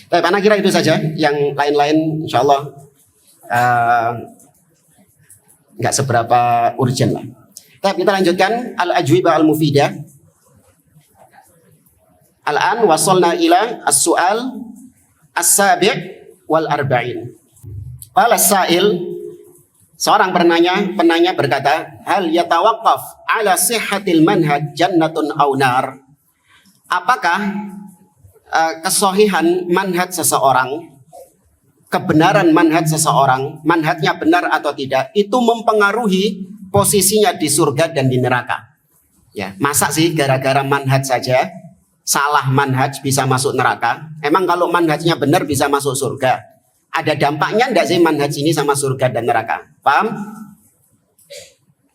Baik, anak kira itu saja. Yang lain-lain insya Allah nggak seberapa urgent lah. Baik, kita lanjutkan al-ajwibah al-mufidah. Al-an wasalna ila as-su'al as-sabi' wal arba'in. Qala as-sa'il, seorang penanya berkata, hal yatawaqqaf ala sihhatil manhaj jannatun aw nar? Apakah kesohihan manhaj seseorang, kebenaran manhaj seseorang, manhajnya benar atau tidak, itu mempengaruhi posisinya di surga dan di neraka? Ya, masa sih gara-gara manhaj saja, salah manhaj bisa masuk neraka? Emang kalau manhajnya benar bisa masuk surga? Ada dampaknya enggak sih manhaj ini sama surga dan neraka? Paham?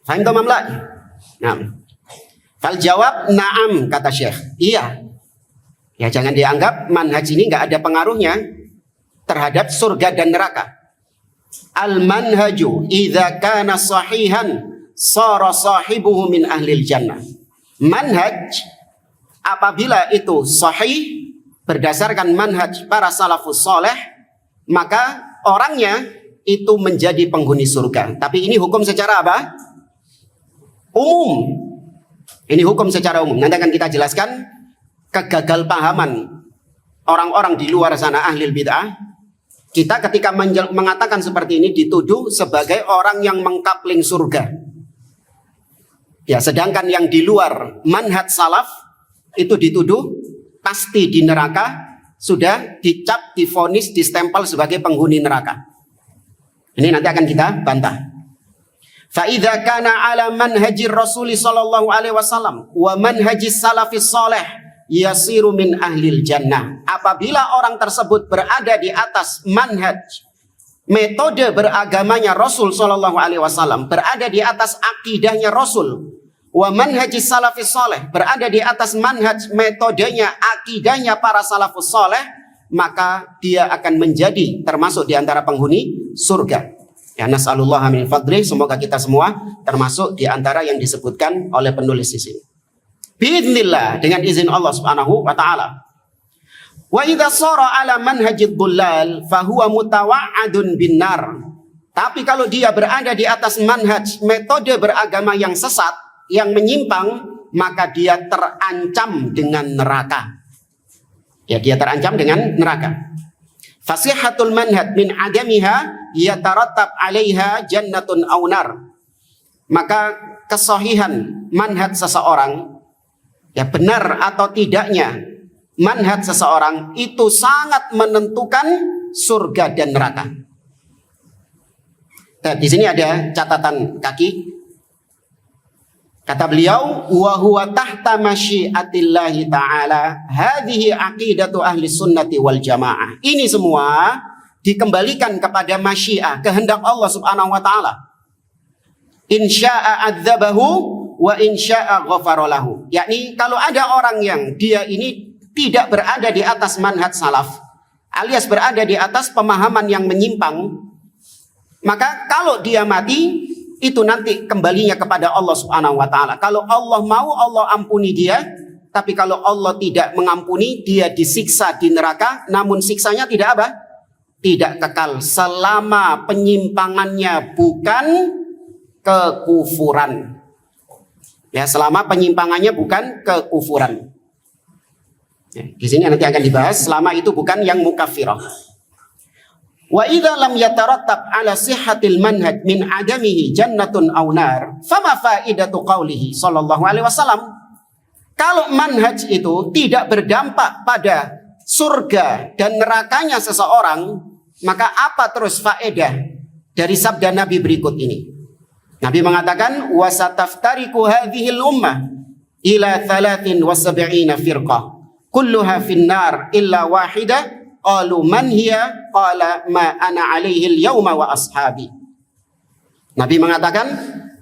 Faham toh mamla? Nah, fal jawab na'am, kata Syekh. Iya. Ya, jangan dianggap manhaj ini nggak ada pengaruhnya terhadap surga dan neraka. Al manhaju idza kana sahihan sara sahibuhu min ahlil jannah. Manhaj apabila itu sahih berdasarkan manhaj para salafus soleh, maka orangnya itu menjadi penghuni surga. Tapi ini hukum secara apa? Umum. Ini hukum secara umum. Nanti akan kita jelaskan kegagal pahaman orang-orang di luar sana ahli bid'ah. Kita ketika mengatakan seperti ini dituduh sebagai orang yang mengkapling surga. Ya, sedangkan yang di luar manhaj salaf itu dituduh pasti di neraka, sudah dicap, divonis, distempel sebagai penghuni neraka. Ini nanti akan kita bantah. Fa idza kana ala manhajir Rasul sallallahu alaihi wasallam wa manhajis salafis salih yasiru min ahlil jannah. Apabila orang tersebut berada di atas manhaj, metode beragamanya Rasul sallallahu alaihi wasallam, berada di atas akidahnya Rasul, wa manhajis salafis salih, berada di atas manhaj, metodenya, akidahnya para salafus salih, maka dia akan menjadi termasuk di antara penghuni surga. Ya, nas'alullah min fadlih, semoga kita semua termasuk di antara yang disebutkan oleh penulis di sini. Biidznillah, dengan izin Allah Subhanahu wa taala. Wa idza sara ala manhajid dhullal fa huwa mutawa'adun binnar. Tapi kalau dia berada di atas manhaj, metode beragama yang sesat, yang menyimpang, maka dia terancam dengan neraka. Ya, dia terancam dengan neraka. Fasihatul manhaj min adamiha yatarattab 'alaiha jannatun aw nar. Maka kesahihan manhaj seseorang, ya benar atau tidaknya manhaj seseorang itu sangat menentukan surga dan neraka. Nah, di sini ada catatan kaki. Kata beliau, wa huwa tahta masyiatillahi ta'ala, hadhihi aqidatu ahli sunnati wal jamaah. Ini semua dikembalikan kepada masyiah, kehendak Allah Subhanahu wa taala. Insya'a adzabahu wa insya'a ghafara lahu. Yakni kalau ada orang yang dia ini tidak berada di atas manhaj salaf, alias berada di atas pemahaman yang menyimpang, maka kalau dia mati itu nanti kembalinya kepada Allah Subhanahu wa taala. Kalau Allah mau, Allah ampuni dia, tapi kalau Allah tidak mengampuni, dia disiksa di neraka, namun siksanya tidak apa? Tidak kekal, selama penyimpangannya bukan kekufuran. Ya, selama penyimpangannya bukan kekufuran. Ya, di sini nanti akan dibahas, selama itu bukan yang mukaffirah. Wa idza lam yatarattab ala sihhatil manhaj min adamihi jannatun aw nar, fama faidatu qaulihi sallallahu alaihi wasallam. Kalau manhaj itu tidak berdampak pada surga dan nerakanya seseorang, maka apa terus faedah dari sabda Nabi berikut ini? Nabi mengatakan, wasataftariku hadhil ummah ila 73 firqah. kulluha finnar illa wahidah. Qalu man hiya? Qala ma ana alaihi al-yawma wa ashabi. Nabi mengatakan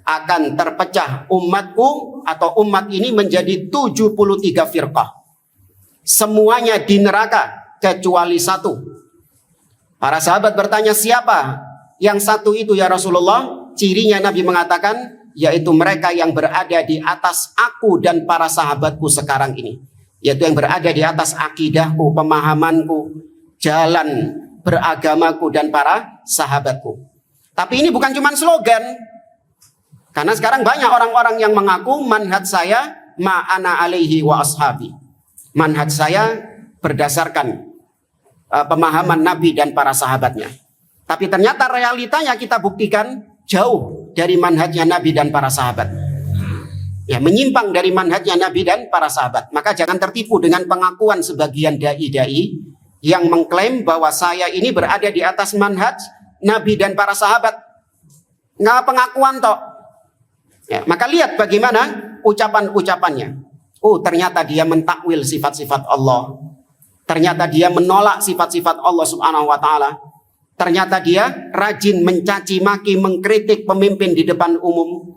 akan terpecah umatku atau umat ini menjadi 73 firqah. Semuanya di neraka kecuali satu. Para sahabat bertanya, siapa yang satu itu ya Rasulullah? Cirinya Nabi mengatakan, yaitu mereka yang berada di atas aku dan para sahabatku sekarang ini. Yaitu yang berada di atas akidahku, pemahamanku, jalan beragamaku dan para sahabatku. Tapi ini bukan cuma slogan. Karena sekarang banyak orang-orang yang mengaku manhaj saya ma'ana alaihi wa ashabi. Manhaj saya berdasarkan pemahaman Nabi dan para sahabatnya. Tapi ternyata realitanya kita buktikan jauh dari manhajnya Nabi dan para sahabat. Ya, menyimpang dari manhajnya Nabi dan para sahabat. Maka jangan tertipu dengan pengakuan sebagian dai-dai yang mengklaim bahwa saya ini berada di atas manhaj Nabi dan para sahabat. Nggak pengakuan toh. Ya, maka lihat bagaimana ucapan-ucapannya. Oh, ternyata dia mentakwil sifat-sifat Allah. Ternyata dia menolak sifat-sifat Allah Subhanahu wa taala. Ternyata dia rajin mencaci maki, mengkritik pemimpin di depan umum.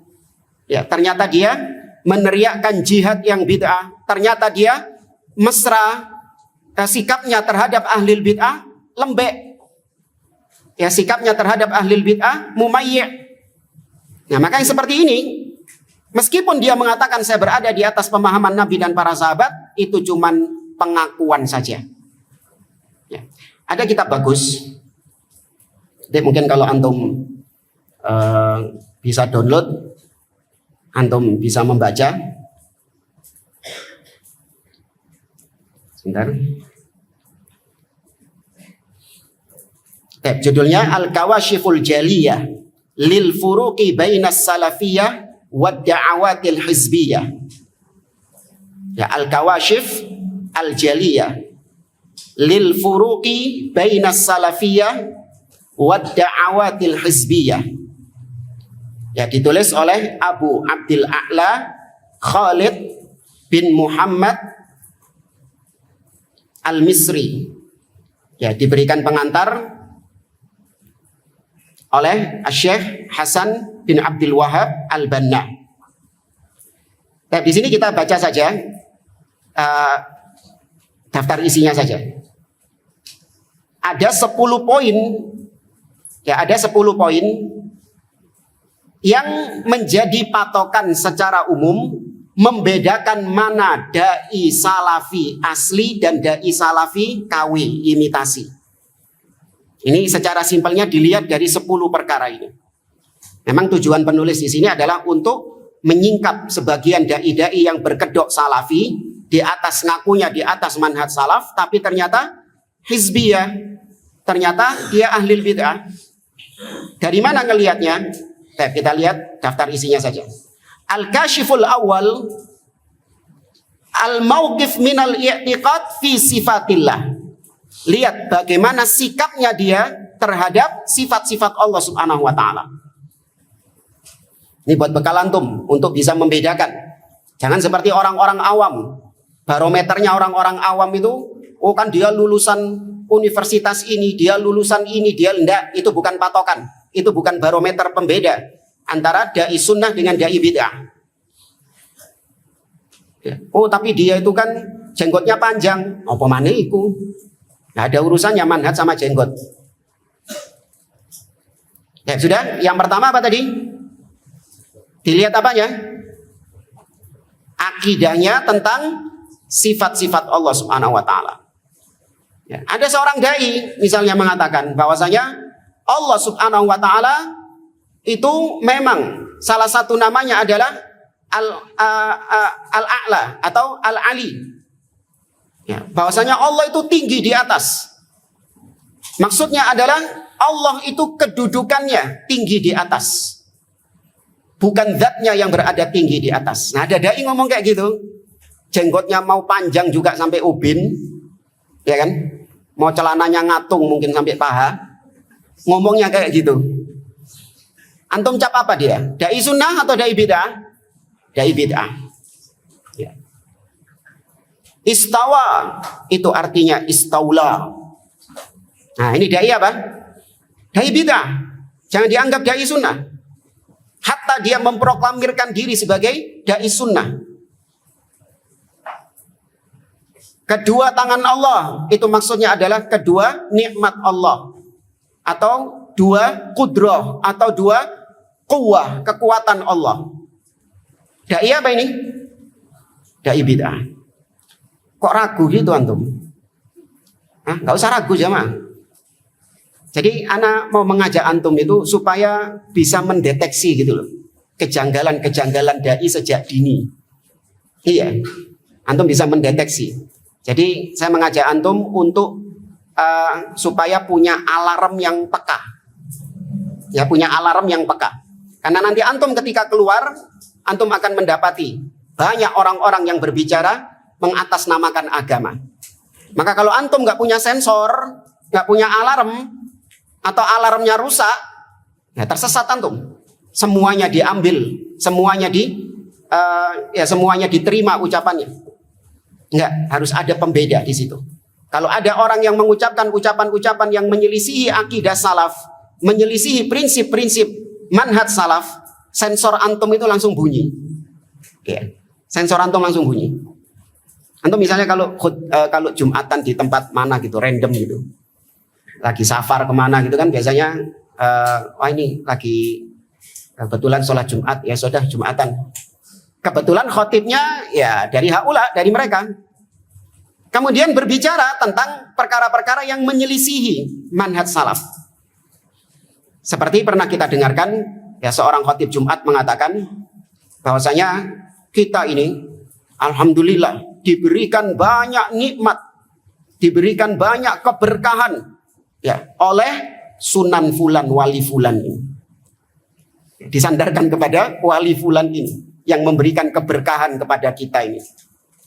Ya, ternyata dia meneriakkan jihad yang bid'ah. Ternyata dia mesra, sikapnya terhadap ahli bid'ah lembek. Ya, sikapnya terhadap ahli bid'ah mumayyi'. Nah, maka yang seperti ini, meskipun dia mengatakan saya berada di atas pemahaman Nabi dan para sahabat, itu cuman pengakuan saja. Ya. Ada kitab bagus. Jadi mungkin kalau antum bisa download, antum bisa membaca. Sebentar. Judulnya Al-Kawashiful Jaliyah lil furuqi bainas salafiyah wad da'awatil hizbiyah. Ya, Al-Kawashif Al-Jaliyah lil furuqi bainas salafiyah wad da'awatil hizbiyah. Ya, ditulis oleh Abu Abdil A'la Khalid bin Muhammad Al-Misri. Ya, diberikan pengantar oleh Syekh Hasan bin Abdul Wahab Al-Banna. Nah, di sini kita baca saja daftar isinya saja. Ada 10 poin, ya ada 10 poin yang menjadi patokan secara umum membedakan mana dai salafi asli dan dai salafi KW imitasi. Ini secara simpelnya dilihat dari 10 perkara ini. Memang tujuan penulis di sini adalah untuk menyingkap sebagian dai-dai yang berkedok salafi, di atas ngakunya di atas manhaj salaf, tapi ternyata hizbiyah, ternyata dia ahli bid'ah. Dari mana ngelihatnya? Kita lihat daftar isinya saja. Al-Kashiful Awal, Al-Mauqif minal i'tiqad fi sifatillah. Lihat bagaimana sikapnya dia terhadap sifat-sifat Allah Subhanahu wa taala. Ini buat bekal antum untuk bisa membedakan. Jangan seperti orang-orang awam. Barometernya orang-orang awam itu, oh kan dia lulusan universitas ini, dia lulusan ini, dia enggak. Itu bukan patokan. Itu bukan barometer pembeda antara dai sunnah dengan dai bid'ah. Oh tapi dia itu kan jenggotnya panjang. Apa maneh iku? Nah, ada urusannya manhaj sama jenggot. Ya, sudah. Yang pertama apa tadi? Dilihat apanya? Akidahnya tentang sifat-sifat Allah Subhanahu wa taala. Ya, ada seorang dai misalnya mengatakan bahwasanya Allah Subhanahu wa taala itu memang salah satu namanya adalah Al-A'la atau Al-Ali. Ya, bahwasanya Allah itu tinggi di atas. Maksudnya adalah Allah itu kedudukannya tinggi di atas. Bukan zatnya yang berada tinggi di atas. Nah, ada dai ngomong kayak gitu. Jenggotnya mau panjang juga sampai ubin. Ya kan? Mau celananya ngatung mungkin sampai paha. Ngomongnya kayak gitu. Antum cap apa dia? Dai sunnah atau dai bid'ah? Dai bid'ah. Ya. Istawa itu artinya istaula. Nah, ini dai apa? Dai bid'ah. Jangan dianggap dai sunnah. Hatta dia memproklamirkan diri sebagai dai sunnah. Kedua tangan Allah itu maksudnya adalah kedua nikmat Allah, atau dua kudrah, atau dua quwwah, kekuatan Allah. Dai apa ini? Dai bid'ah. Kok ragu gitu antum? Nggak usah ragu jamaah. Jadi anak mau mengajak antum itu supaya bisa mendeteksi gitu loh, kejanggalan-kejanggalan dai sejak dini. Iya, antum bisa mendeteksi. Jadi saya mengajak antum untuk supaya punya alarm yang peka. Ya, punya alarm yang peka. Karena nanti antum ketika keluar, antum akan mendapati banyak orang-orang yang berbicara mengatasnamakan agama. Maka kalau antum nggak punya sensor, nggak punya alarm, atau alarmnya rusak, ya tersesat antum. Semuanya diambil, semuanya semuanya diterima ucapannya. Enggak, harus ada pembeda di situ. Kalau ada orang yang mengucapkan ucapan-ucapan yang menyelisihi akidah salaf, menyelisihi prinsip-prinsip manhaj salaf, sensor antum itu langsung bunyi. Ya, sensor antum langsung bunyi. Antum misalnya kalau Jumatan di tempat mana gitu, random gitu, lagi safar kemana gitu kan, biasanya ini lagi kebetulan sholat Jumat, ya sudah Jumatan. Kebetulan khotibnya ya dari haula, dari mereka. Kemudian berbicara tentang perkara-perkara yang menyelisihi manhaj salaf. Seperti pernah kita dengarkan, ya seorang khotib Jumat mengatakan bahwasanya kita ini alhamdulillah diberikan banyak nikmat, diberikan banyak keberkahan ya oleh Sunan Fulan, Wali Fulan ini. Disandarkan kepada Wali Fulan ini yang memberikan keberkahan kepada kita ini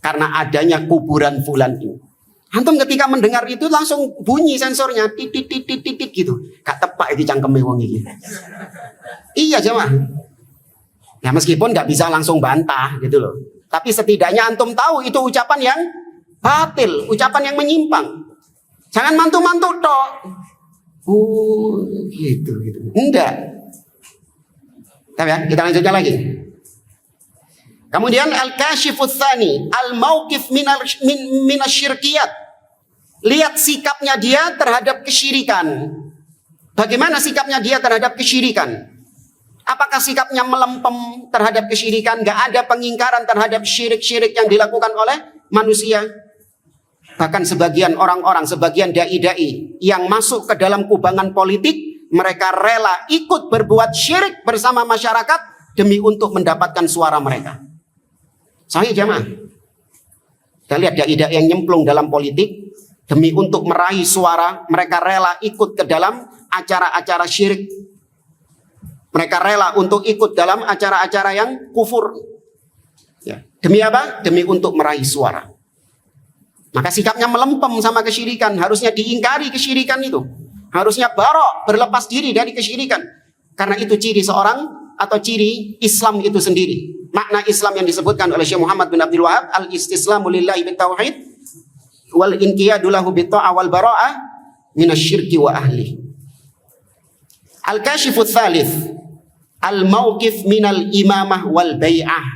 karena adanya kuburan Fulan ini. Antum ketika mendengar itu langsung bunyi sensornya titit titit titit gitu. Gak tepak iki cangkeme wong iki. Iya jemaah. Ya meskipun nggak bisa langsung bantah gitu loh. Tapi setidaknya antum tahu itu ucapan yang batil, ucapan yang menyimpang. Jangan mantu-mantu tok. Gitu. Enggak. Tapi ya, kita lanjutkan lagi. Kemudian al-kashifut tsani, al-mauqif minasyirkiyat. Lihat sikapnya dia terhadap kesyirikan. Bagaimana sikapnya dia terhadap kesyirikan? Apakah sikapnya melempem terhadap kesyirikan? Gak ada pengingkaran terhadap syirik-syirik yang dilakukan oleh manusia. Bahkan sebagian orang-orang, sebagian dai-dai yang masuk ke dalam kubangan politik, mereka rela ikut berbuat syirik bersama masyarakat demi untuk mendapatkan suara mereka. Sahih jamaah. Kita lihat dai-dai yang nyemplung dalam politik demi untuk meraih suara, mereka rela ikut ke dalam acara-acara syirik. Mereka rela untuk ikut dalam acara-acara yang kufur. Ya. Demi apa? Demi untuk meraih suara. Maka sikapnya melempem sama kesyirikan. Harusnya diingkari kesyirikan itu. Harusnya barok, berlepas diri dari kesyirikan. Karena itu ciri seorang atau ciri Islam itu sendiri. Makna Islam yang disebutkan oleh Syekh Muhammad bin Abdul Wahab, al-istislamu lillahi bitauhid wal inqiyadu lahu bitta'ah wal bara'ah minasyirki wa ahli. Al-kashifut tsalits, al-mauqif minal imamah wal bai'ah.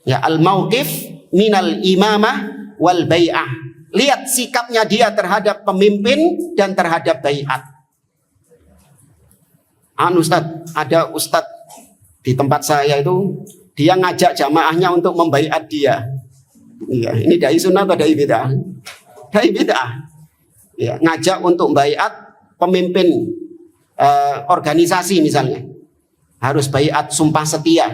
Ya, al-mauqif minal imamah wal bai'ah. Lihat sikapnya dia terhadap pemimpin dan terhadap bai'at. Ada ustadz di tempat saya itu, dia ngajak jamaahnya untuk membaiat dia. Iya, ini dai sunnah atau dai bid'ah? Dai bid'ah. Ya, ngajak untuk baiat pemimpin organisasi misalnya. Harus baiat sumpah setia.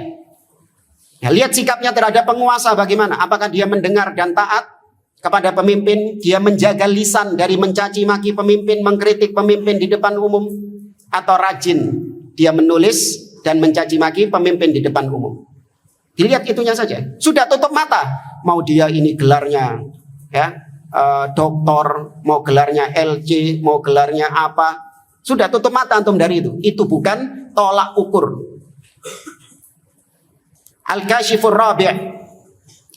Ya, lihat sikapnya terhadap penguasa bagaimana? Apakah dia mendengar dan taat kepada pemimpin? Dia menjaga lisan dari mencaci maki pemimpin, mengkritik pemimpin di depan umum, atau rajin dia menulis dan mencaci maki pemimpin di depan umum? Dilihat itunya saja. Sudah tutup mata. Mau dia ini gelarnya ya doktor, mau gelarnya LC, mau gelarnya apa, sudah tutup mata antum dari itu. Itu bukan tolak ukur. Al-kashifur rabi',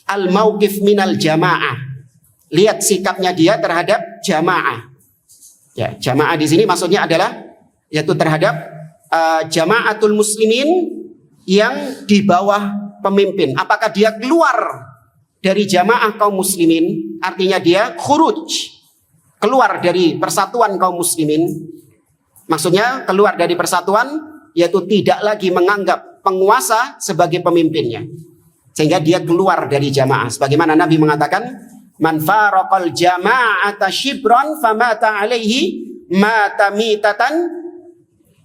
al-mauqif minal jamaah. Lihat sikapnya dia terhadap jamaah. Ya, jamaah di sini maksudnya adalah yaitu terhadap jamaatul muslimin yang di bawah pemimpin. Apakah dia keluar dari jamaah kaum muslimin? Artinya dia khuruj, keluar dari persatuan kaum muslimin. Maksudnya keluar dari persatuan, yaitu tidak lagi menganggap penguasa sebagai pemimpinnya, sehingga dia keluar dari jamaah. Sebagaimana Nabi mengatakan, man faraqal jama'ata shibran famata alaihi mata mitatan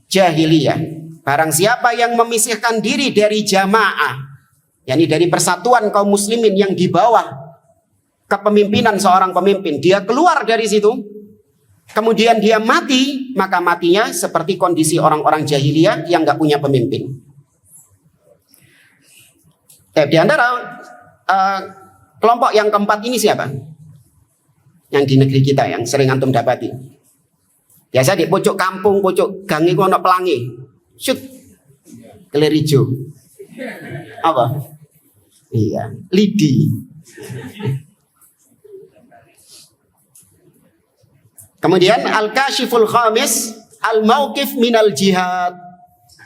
jahiliyah. Barang siapa yang memisahkan diri dari jamaah, yakni dari persatuan kaum muslimin yang di bawah kepemimpinan seorang pemimpin, dia keluar dari situ, kemudian dia mati, maka matinya seperti kondisi orang-orang jahiliyah yang gak punya pemimpin. Di antara kelompok yang keempat ini siapa? Yang di negeri kita yang sering antum dapati. Biasa di pojok kampung, pojok gang itu ada pelangi. Shoot. Kelir hijau. Apa? Iya, lidi. Kemudian al-kashiful khamis, al-mauqif minal jihad.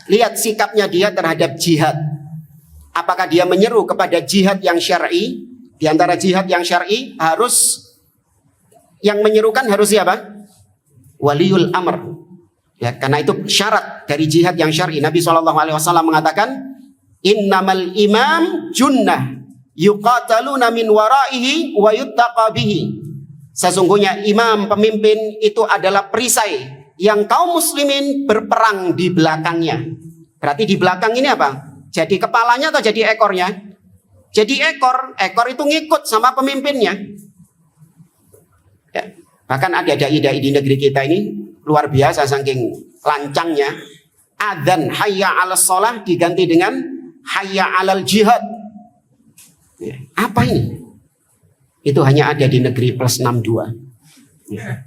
Lihat sikapnya dia terhadap jihad. Apakah dia menyeru kepada jihad yang syar'i? Di antara jihad yang syar'i harus, yang menyerukan harus siapa? Waliul amr. Ya, karena itu syarat dari jihad yang syar'i. Nabi SAW mengatakan, innamal imam junnah yuqataluna min waraihi wa yuttaqa bihi. Sesungguhnya imam, pemimpin itu adalah perisai yang kaum muslimin berperang di belakangnya. Berarti di belakang ini apa? Jadi kepalanya atau jadi ekornya? Jadi ekor itu ngikut sama pemimpinnya. Ya. Bahkan ada dai-dai di negeri kita ini luar biasa saking lancangnya. Adzan hayya 'alas shalah diganti dengan hayya 'alal jihad. Ya. Apa ini? Itu hanya ada di negeri plus 62. Ya.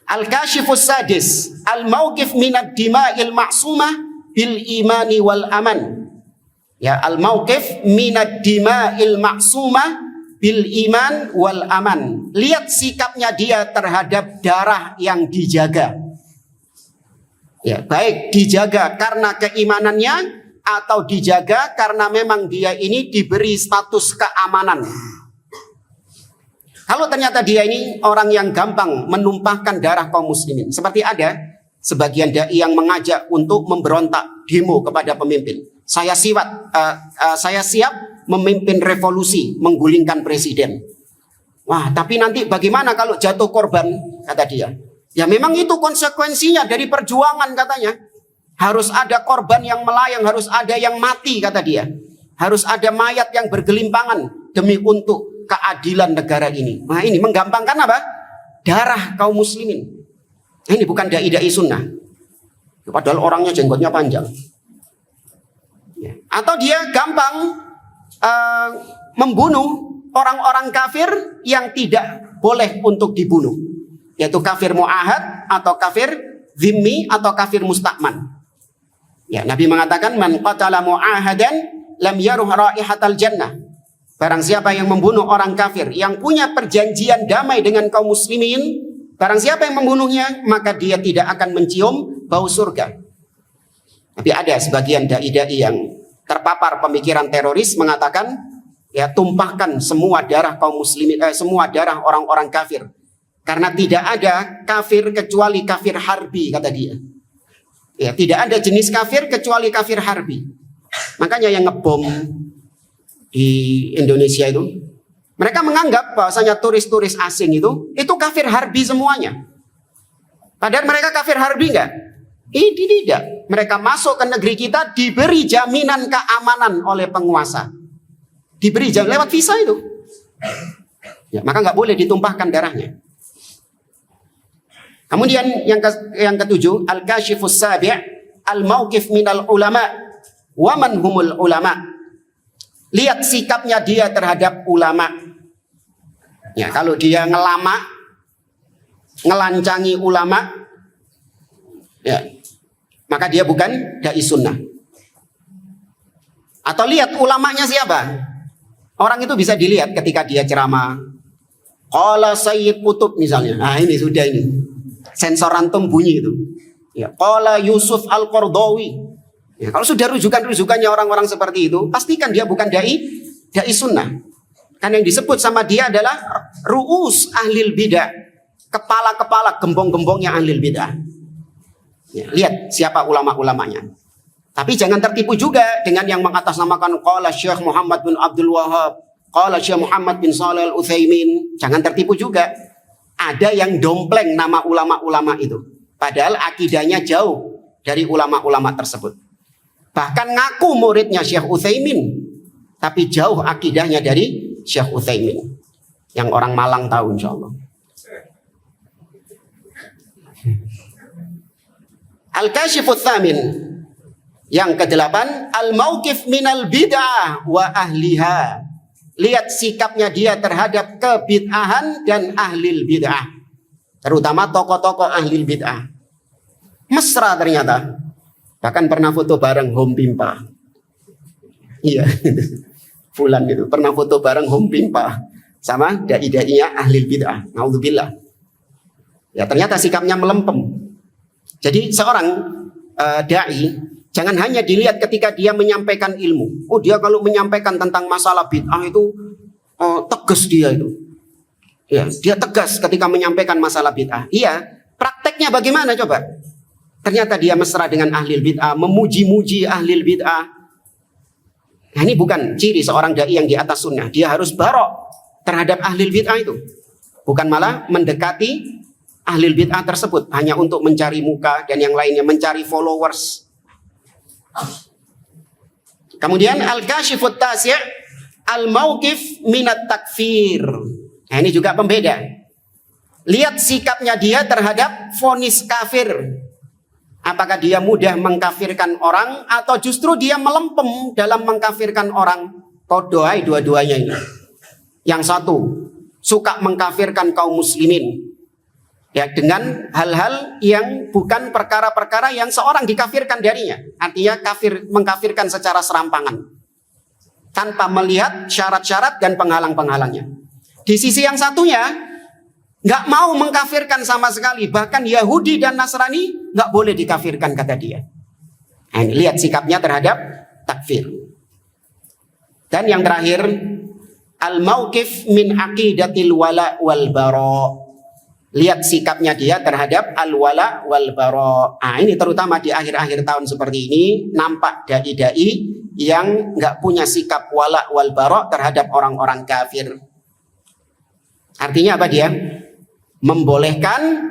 Al-kashifus sadis, al-mauqif minad dima'il ma'sumah bil imani wal aman. Ya, al-mauqif minad dima'il ma'sumah bil iman wal aman. Lihat sikapnya dia terhadap darah yang dijaga. Ya, baik dijaga karena keimanannya atau dijaga karena memang dia ini diberi status keamanan. Kalau ternyata dia ini orang yang gampang menumpahkan darah kaum muslimin, seperti ada sebagian dai yang mengajak untuk memberontak demo kepada pemimpin. Saya siap memimpin revolusi, menggulingkan presiden. Wah, tapi nanti bagaimana kalau jatuh korban, kata dia. Ya memang itu konsekuensinya dari perjuangan katanya. Harus ada korban yang melayang, harus ada yang mati kata dia. Harus ada mayat yang bergelimpangan demi untuk keadilan negara ini. Nah ini menggampangkan apa? Darah kaum muslimin. Nah, ini bukan dai-dai sunnah. Padahal orangnya jenggotnya panjang. Ya. Atau dia gampang membunuh orang-orang kafir yang tidak boleh untuk dibunuh. Yaitu kafir mu'ahad atau kafir zimmi atau kafir mustakman. Ya, Nabi mengatakan man qatala mu'ahadan lam yaruh raihatal jannah. Barang siapa yang membunuh orang kafir yang punya perjanjian damai dengan kaum muslimin, barang siapa yang membunuhnya, maka dia tidak akan mencium bau surga. Tapi ada sebagian dai-dai yang terpapar pemikiran teroris mengatakan, ya tumpahkan semua darah kaum muslimin, semua darah orang-orang kafir. Karena tidak ada kafir kecuali kafir harbi, kata dia. Ya, tidak ada jenis kafir kecuali kafir harbi. Makanya yang ngebom di Indonesia itu, mereka menganggap bahwasanya turis-turis asing itu kafir harbi semuanya. Padahal mereka kafir harbi enggak? Ini tidak. Mereka masuk ke negeri kita diberi jaminan keamanan oleh penguasa. Diberi jaminan lewat visa itu. Ya, maka nggak boleh ditumpahkan darahnya. Kemudian yang ketujuh, al-kashifus sabi' al-mauqif minal ulama wa man humul ulama. Lihat sikapnya dia terhadap ulama. Ya, kalau dia ngelama, ngelancangi ulama, ya, maka dia bukan dai sunnah. Atau lihat ulamanya siapa. Orang itu bisa dilihat ketika dia ceramah. Qala Sayyid Qutb misalnya. Nah ini sudah ini. Sensor antum bunyi itu. Ya, Qala Yusuf Al-Qardawi. Ya, kalau sudah rujukan-rujukannya orang-orang seperti itu, pastikan dia bukan dai sunnah. Kan yang disebut sama dia adalah ru'us ahlil bid'ah. Kepala-kepala gembong-gembongnya ahlil bid'ah. Ya, lihat siapa ulama-ulamanya. Tapi jangan tertipu juga dengan yang mengatasnamakan qala Syekh Muhammad bin Abdul Wahhab, qala Syekh Muhammad bin Shalih Al-Utsaimin. Jangan tertipu juga. Ada yang dompleng nama ulama-ulama itu. Padahal akidahnya jauh dari ulama-ulama tersebut. Bahkan ngaku muridnya Syekh Utsaimin, tapi jauh akidahnya dari Syekh Utsaimin. Yang orang Malang tahu insyaallah. Al-Kashifut Tsamin. Yang ke-8, al-mauqif minal bid'ah wa ahliha. Lihat sikapnya dia terhadap kebid'ahan dan ahlil bid'ah. Terutama tokoh-tokoh ahlil bid'ah. Mesra ternyata. Bahkan pernah foto bareng Home Pimpa. Iya. Fulan gitu. Pernah foto bareng Home Pimpa. Sama dai-dainya ahlil bid'ah. Naudzubillah. Ya ternyata sikapnya melempem. Jadi seorang dai jangan hanya dilihat ketika dia menyampaikan ilmu. Oh dia kalau menyampaikan tentang masalah bid'ah itu tegas dia itu. Ya, dia tegas ketika menyampaikan masalah bid'ah. Iya, prakteknya bagaimana coba? Ternyata dia mesra dengan ahlil bid'ah, memuji-muji ahlil bid'ah. Nah, ini bukan ciri seorang dai yang di atas sunnah. Dia harus barok terhadap ahlil bid'ah itu. Bukan malah mendekati ahlil bid'ah tersebut hanya untuk mencari muka dan yang lainnya, mencari followers. Kemudian al-kashifut tasya' al-mauqif minat takfir. Nah, ini juga pembeda. Lihat sikapnya dia terhadap vonis kafir. Apakah dia mudah mengkafirkan orang atau justru dia melempem dalam mengkafirkan orang? Kodohai dua-duanya ini. Yang satu suka mengkafirkan kaum muslimin. Ya, dengan hal-hal yang bukan perkara-perkara yang seorang dikafirkan darinya. Artinya mengkafirkan secara serampangan. Tanpa melihat syarat-syarat dan penghalang-penghalangnya. Di sisi yang satunya, nggak mau mengkafirkan sama sekali. Bahkan Yahudi dan Nasrani nggak boleh dikafirkan kata dia. Nah, ini lihat sikapnya terhadap takfir. Dan yang terakhir, al-mauqif min aqidatil wala wal bara'. Lihat sikapnya dia terhadap al-wala wal bara'. Nah, ini terutama di akhir-akhir tahun seperti ini nampak dai-dai yang nggak punya sikap wala wal bara' terhadap orang-orang kafir. Artinya apa dia? Membolehkan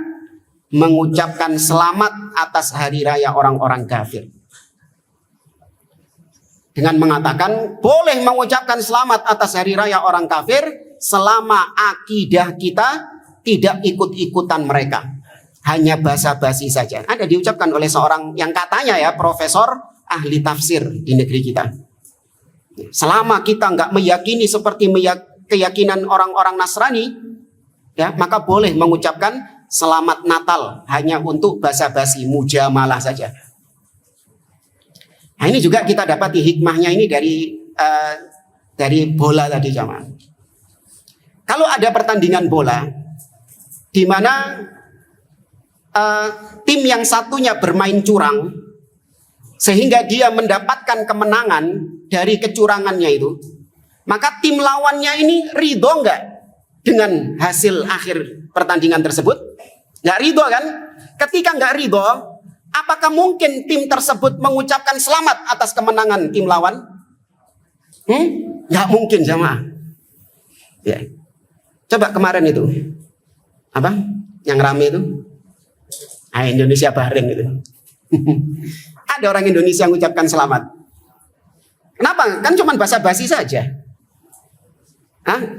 mengucapkan selamat atas hari raya orang-orang kafir. Dengan mengatakan boleh mengucapkan selamat atas hari raya orang kafir selama akidah kita tidak ikut-ikutan mereka. Hanya basa-basi saja. Ada diucapkan oleh seorang yang katanya ya profesor ahli tafsir di negeri kita. Selama kita nggak meyakini seperti keyakinan orang-orang Nasrani, ya maka boleh mengucapkan selamat Natal hanya untuk basa-basi mujamalah saja. Nah ini juga kita dapati hikmahnya ini dari bola tadi jamaah. Kalau ada pertandingan bola di mana tim yang satunya bermain curang sehingga dia mendapatkan kemenangan dari kecurangannya itu, maka tim lawannya ini ridho nggak dengan hasil akhir pertandingan tersebut? Nggak ridho kan? Ketika nggak ridho, apakah mungkin tim tersebut mengucapkan selamat atas kemenangan tim lawan? Nggak mungkin jamaah. Ya. Coba kemarin itu apa yang rame itu Indonesia Bahrain itu. Ada orang Indonesia yang mengucapkan selamat. Kenapa? Kan cuma basa-basi saja.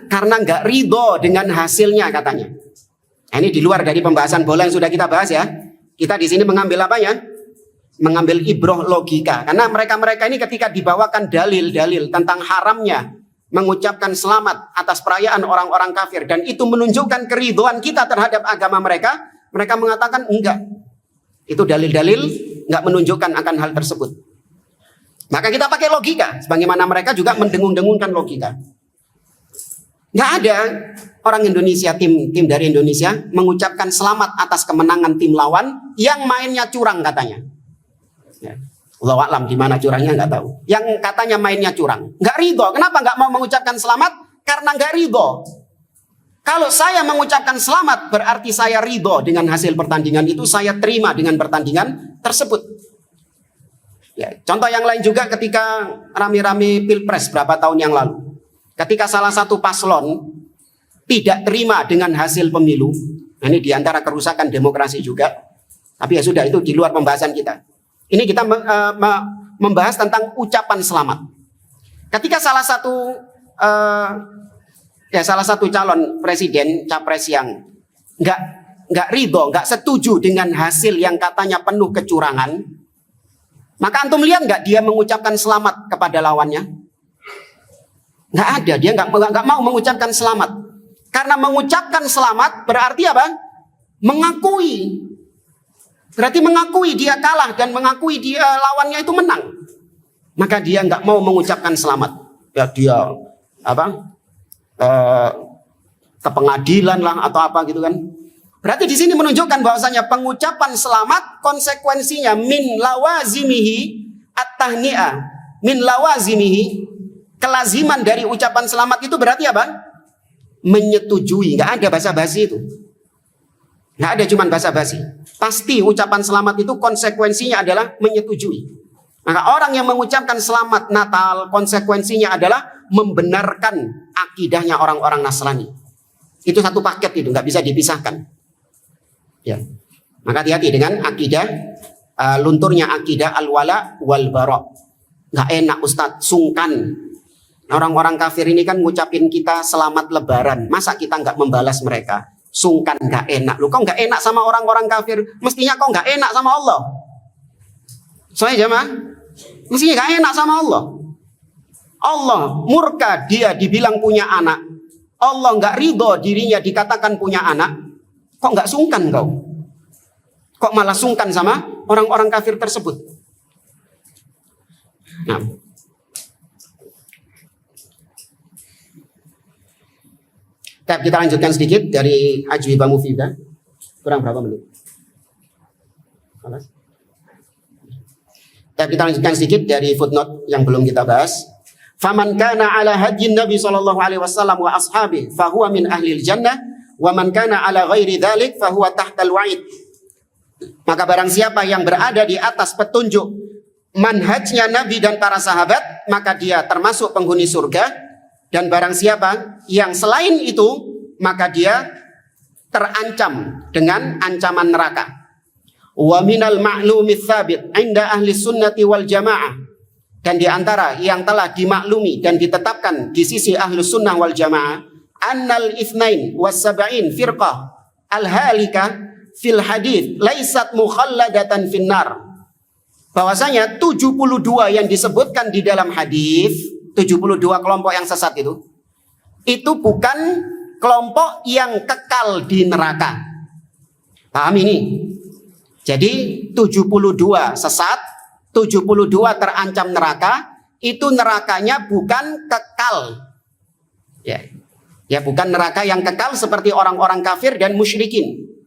Karena nggak ridho dengan hasilnya katanya. Nah, ini di luar dari pembahasan bola yang sudah kita bahas ya. Kita di sini mengambil apa ya? Mengambil ibroh logika. Karena mereka-mereka ini ketika dibawakan dalil-dalil tentang haramnya mengucapkan selamat atas perayaan orang-orang kafir dan itu menunjukkan keridhaan kita terhadap agama mereka, mereka mengatakan enggak. Itu dalil-dalil enggak menunjukkan akan hal tersebut. Maka kita pakai logika, sebagaimana mereka juga mendengung-dengungkan logika. Nggak ada orang Indonesia, tim dari Indonesia mengucapkan selamat atas kemenangan tim lawan yang mainnya curang katanya. Ya. Allahu a'lam di mana curangnya nggak tahu. Yang katanya mainnya curang, nggak ridho. Kenapa nggak mau mengucapkan selamat? Karena nggak ridho. Kalau saya mengucapkan selamat berarti saya ridho dengan hasil pertandingan itu, saya terima dengan pertandingan tersebut. Ya, contoh yang lain juga ketika rame-rame pilpres berapa tahun yang lalu. Ketika salah satu paslon tidak terima dengan hasil pemilu, ini diantara kerusakan demokrasi juga. Tapi ya sudah, itu di luar pembahasan kita. Ini kita membahas tentang ucapan selamat. Ketika salah satu calon presiden, capres yang nggak ridho, nggak setuju dengan hasil yang katanya penuh kecurangan, maka antum lihat nggak dia mengucapkan selamat kepada lawannya? Nggak ada, dia nggak mau mengucapkan selamat. Karena mengucapkan selamat berarti apa? Mengakui. Berarti mengakui dia kalah dan mengakui dia lawannya itu menang. Maka dia nggak mau mengucapkan selamat. Ya dia ke pengadilan lah atau apa gitu kan. Berarti di sini menunjukkan bahwasanya pengucapan selamat konsekuensinya min lawazimihi at-tahni'ah. Min lawazimihi, kelaziman dari ucapan selamat itu berarti apa? Menyetujui. Nggak ada basa-basi itu. Nggak ada cuman basa-basi. Pasti ucapan selamat itu konsekuensinya adalah menyetujui. Maka orang yang mengucapkan selamat Natal konsekuensinya adalah membenarkan akidahnya orang-orang Nasrani. Itu satu paket, itu nggak bisa dipisahkan. Ya. Maka hati-hati dengan akidah, lunturnya akidah al-wala wal bara. Nggak enak Ustadz, sungkan. Orang-orang kafir ini kan ngucapin kita selamat lebaran. Masa kita nggak membalas mereka? Sungkan, nggak enak. Lu kok nggak enak sama orang-orang kafir? Mestinya kok nggak enak sama Allah. Soalnya jemaah, mestinya nggak enak sama Allah. Allah murka dia dibilang punya anak. Allah nggak ridho dirinya dikatakan punya anak. Kok nggak sungkan kau? Kok malah sungkan sama orang-orang kafir tersebut? Nah, kita lanjutkan sedikit dari Ajwibah Mufidah. Kurang berapa menit? Kita lanjutkan sedikit dari footnote yang belum kita bahas. Faman kana ala hadyin Nabi sallallahu alaihi wasallam wa ashabi fahuwa min ahlil jannah wa man kana ala ghairi dzalik fahuwa tahtal wa'id. Maka barang siapa yang berada di atas petunjuk manhajnya Nabi dan para sahabat, maka dia termasuk penghuni surga. Dan barang siapa yang selain itu, maka dia terancam dengan ancaman neraka. Wa minal ma'lumi tsabit 'inda ahli sunnati wal jamaah. Dan di antara yang telah dimaklumi dan ditetapkan di sisi ahlu sunnah wal jamaah, annal ithnain was sab'in firqah al-halika fil hadith laisat mukhalladatan finnar. Bahwasanya 72 yang disebutkan di dalam hadis, 72 kelompok yang sesat itu bukan kelompok yang kekal di neraka. Paham ini? Jadi 72 sesat, 72 terancam neraka, itu nerakanya bukan kekal. Ya, bukan neraka yang kekal seperti orang-orang kafir dan musyrikin.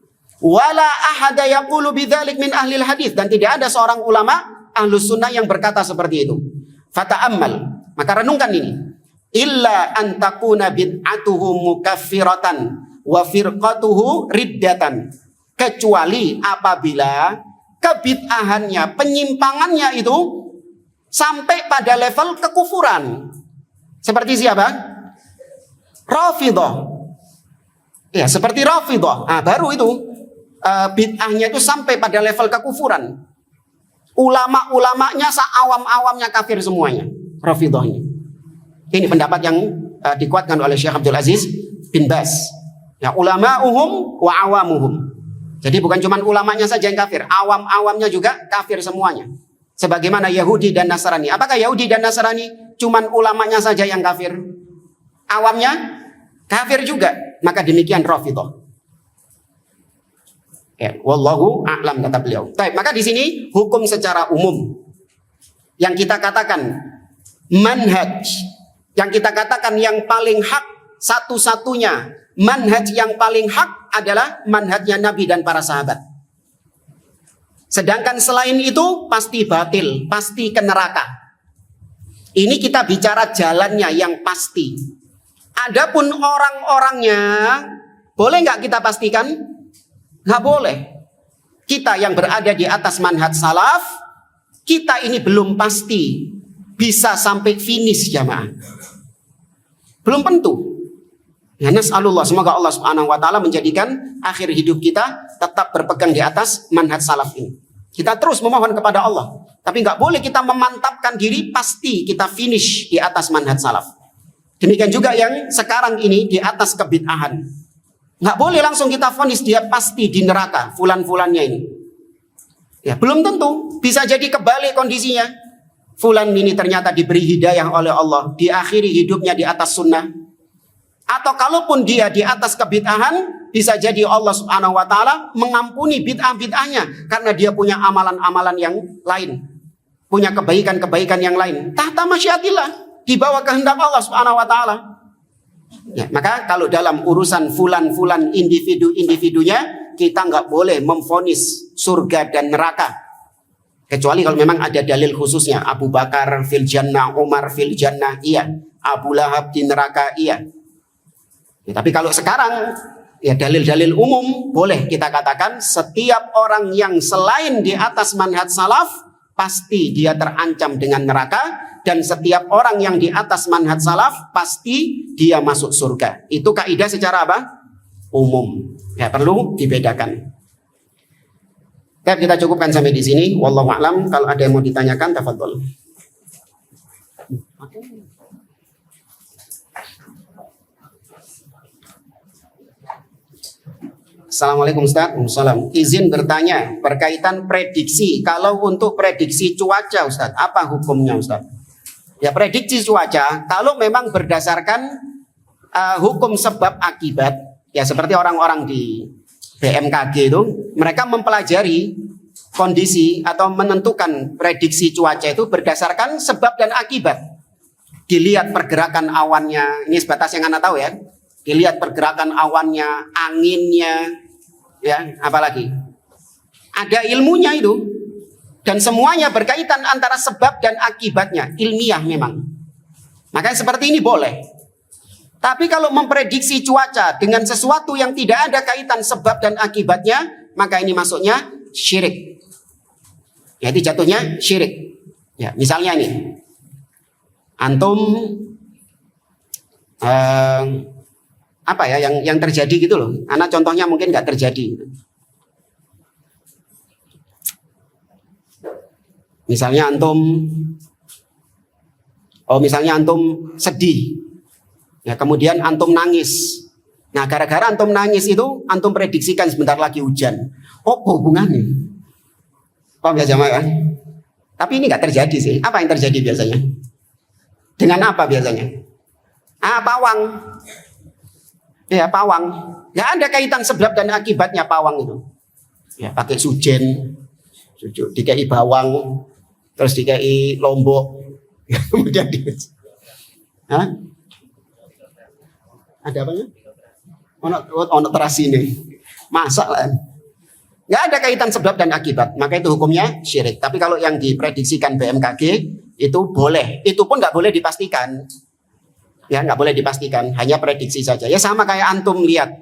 Wala ahada yaqulu bidzalik min ahlil hadis, dan tidak ada seorang ulama ahlus sunnah yang berkata seperti itu. Fata'ammal, maka renungkan ini. Illa an takuna bid'atuhu mukaffiratan wa firqatuhu riddatan. Kecuali apabila kebid'ahannya, penyimpangannya itu sampai pada level kekufuran. Seperti siapa? Rafidhah. Ya, seperti Rafidhah. Nah, baru itu bid'ahnya itu sampai pada level kekufuran. Ulama-ulamanya seawam-awamnya kafir semuanya. Rafidhahnya. Ini pendapat yang dikuatkan oleh Syekh Abdul Aziz bin Baz. Ya, ulama'uhum wa awamuhum. Jadi bukan cuma ulamanya saja yang kafir, awam-awamnya juga kafir semuanya. Sebagaimana Yahudi dan Nasrani. Apakah Yahudi dan Nasrani cuma ulamanya saja yang kafir? Awamnya kafir juga. Maka demikian Rafidhah. Ya, wallahu a'lam, kata beliau. Baik, maka di sini hukum secara umum. Yang kita katakan manhaj, yang kita katakan yang paling hak, satu-satunya manhaj yang paling hak adalah manhajnya Nabi dan para sahabat. Sedangkan selain itu pasti batil, pasti ke neraka. Ini kita bicara jalannya yang pasti. Adapun orang-orangnya, boleh nggak kita pastikan? Nggak boleh. Kita yang berada di atas manhaj salaf, kita ini belum pasti bisa sampai finish jamaah. Belum tentu. Ya, nas'alullah, semoga Allah Subhanahu wa taala menjadikan akhir hidup kita tetap berpegang di atas manhaj salaf ini. Kita terus memohon kepada Allah, tapi nggak boleh kita memantapkan diri pasti kita finish di atas manhaj salaf. Demikian juga yang sekarang ini di atas kebid'ahan. Nggak boleh langsung kita vonis dia pasti di neraka fulan-fulannya ini. Ya, belum tentu, bisa jadi kebalik kondisinya. Fulan ini ternyata diberi hidayah oleh Allah, diakhiri hidupnya di atas sunnah. Atau kalaupun dia di atas kebid'ahan, bisa jadi Allah Subhanahu wa taala mengampuni bid'ah-bid'ahnya karena dia punya amalan-amalan yang lain, punya kebaikan-kebaikan yang lain. Tahta masyiatillah, di bawah kehendak Allah Subhanahu wa taala. Ya, maka kalau dalam urusan fulan-fulan individu-individunya, kita nggak boleh memvonis surga dan neraka. Kecuali kalau memang ada dalil khususnya. Abu Bakar fil jannah, Umar fil jannah, iya. Abu Lahab di neraka, iya. Ya, tapi kalau sekarang, ya dalil-dalil umum, boleh kita katakan setiap orang yang selain di atas manhaj salaf, pasti dia terancam dengan neraka. Dan setiap orang yang di atas manhaj salaf, pasti dia masuk surga. Itu kaidah secara apa? Umum. Ya, perlu dibedakan. Oke, kita cukupkan sampai di sini. Wallahu a'lam. Kalau ada yang mau ditanyakan, tafadhol. Assalamualaikum Ustaz. Waalaikumsalam. Izin bertanya berkaitan prediksi. Kalau untuk prediksi cuaca Ustaz, apa hukumnya Ustaz? Ya, prediksi cuaca kalau memang berdasarkan hukum sebab akibat, ya seperti orang-orang di BMKG itu, mereka mempelajari kondisi atau menentukan prediksi cuaca itu berdasarkan sebab dan akibat. Dilihat pergerakan awannya, ini sebatas yang Anda tahu ya. Dilihat pergerakan awannya, anginnya, ya, apalagi. Ada ilmunya itu. Dan semuanya berkaitan antara sebab dan akibatnya, ilmiah memang. Makanya seperti ini boleh. Tapi kalau memprediksi cuaca dengan sesuatu yang tidak ada kaitan sebab dan akibatnya, maka ini masuknya syirik. Ya, itu jatuhnya syirik. Ya, misalnya ini, antum apa ya yang terjadi gitu loh. Anak contohnya mungkin nggak terjadi. Misalnya antum sedih, ya kemudian antum nangis. Nah, gara-gara antum nangis itu, antum prediksikan sebentar lagi hujan. Oh, hubungannya? Paham ya jamaah? Tapi ini nggak terjadi sih. Apa yang terjadi biasanya? Dengan apa biasanya? Pawang. Ya, pawang. Nggak ada kaitan sebab dan akibatnya pawang itu. Ya, pakai sujen, dikai bawang, terus dikai lombok, kemudian ada apanya? Ono terasi ini, masak lah. Nggak ada kaitan sebab dan akibat, maka itu hukumnya syirik. Tapi kalau yang diprediksikan BMKG itu boleh, itu pun nggak boleh dipastikan. Ya, nggak boleh dipastikan, hanya prediksi saja. Ya sama kayak antum lihat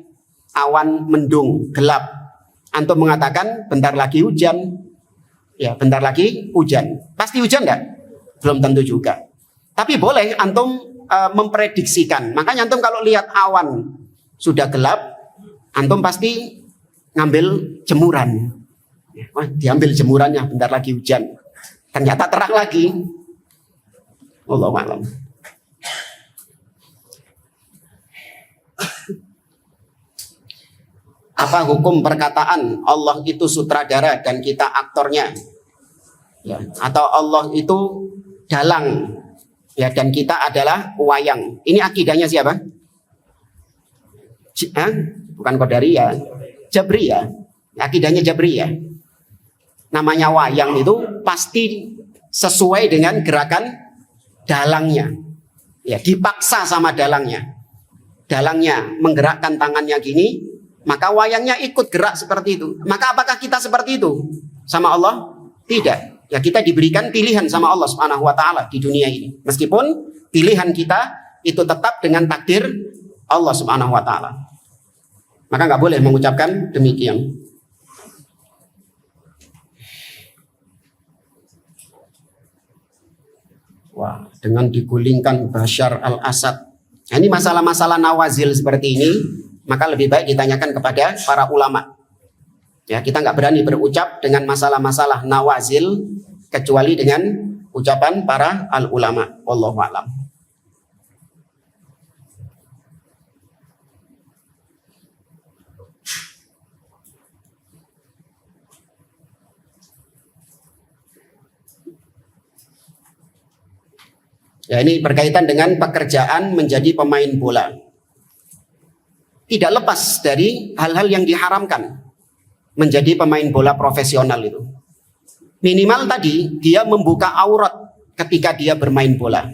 awan mendung, gelap, antum mengatakan bentar lagi hujan. Ya, bentar lagi hujan. Pasti hujan nggak? Belum tentu juga. Tapi boleh antum memprediksikan. Makanya antum kalau lihat awan sudah gelap, antum pasti ngambil jemuran. Wah, diambil jemurannya, bentar lagi hujan. Ternyata terang lagi. Wallahu a'lam. Apa hukum perkataan Allah itu sutradara dan kita aktornya? Ya, atau Allah itu dalang, ya, dan kita adalah wayang. Ini akidahnya siapa? Bukan Qadariyah, Jabriyah. Akidahnya Jabriyah. Namanya wayang itu pasti sesuai dengan gerakan dalangnya. Ya, dipaksa sama dalangnya. Dalangnya menggerakkan tangannya gini, maka wayangnya ikut gerak seperti itu. Maka apakah kita seperti itu sama Allah? Tidak. Ya, kita diberikan pilihan sama Allah Subhanahu wa taala di dunia ini. Meskipun pilihan kita itu tetap dengan takdir Allah Subhanahu wa taala. Maka nggak boleh mengucapkan demikian. Wah, dengan digulingkan Bashar al-Assad. Nah, ini masalah-masalah nawazil seperti ini, maka lebih baik ditanyakan kepada para ulama. Ya, kita nggak berani berucap dengan masalah-masalah nawazil kecuali dengan ucapan para al-ulama. Wallahu a'lam. Ya, ini berkaitan dengan pekerjaan menjadi pemain bola. Tidak lepas dari hal-hal yang diharamkan menjadi pemain bola profesional itu. Minimal tadi dia membuka aurat ketika dia bermain bola.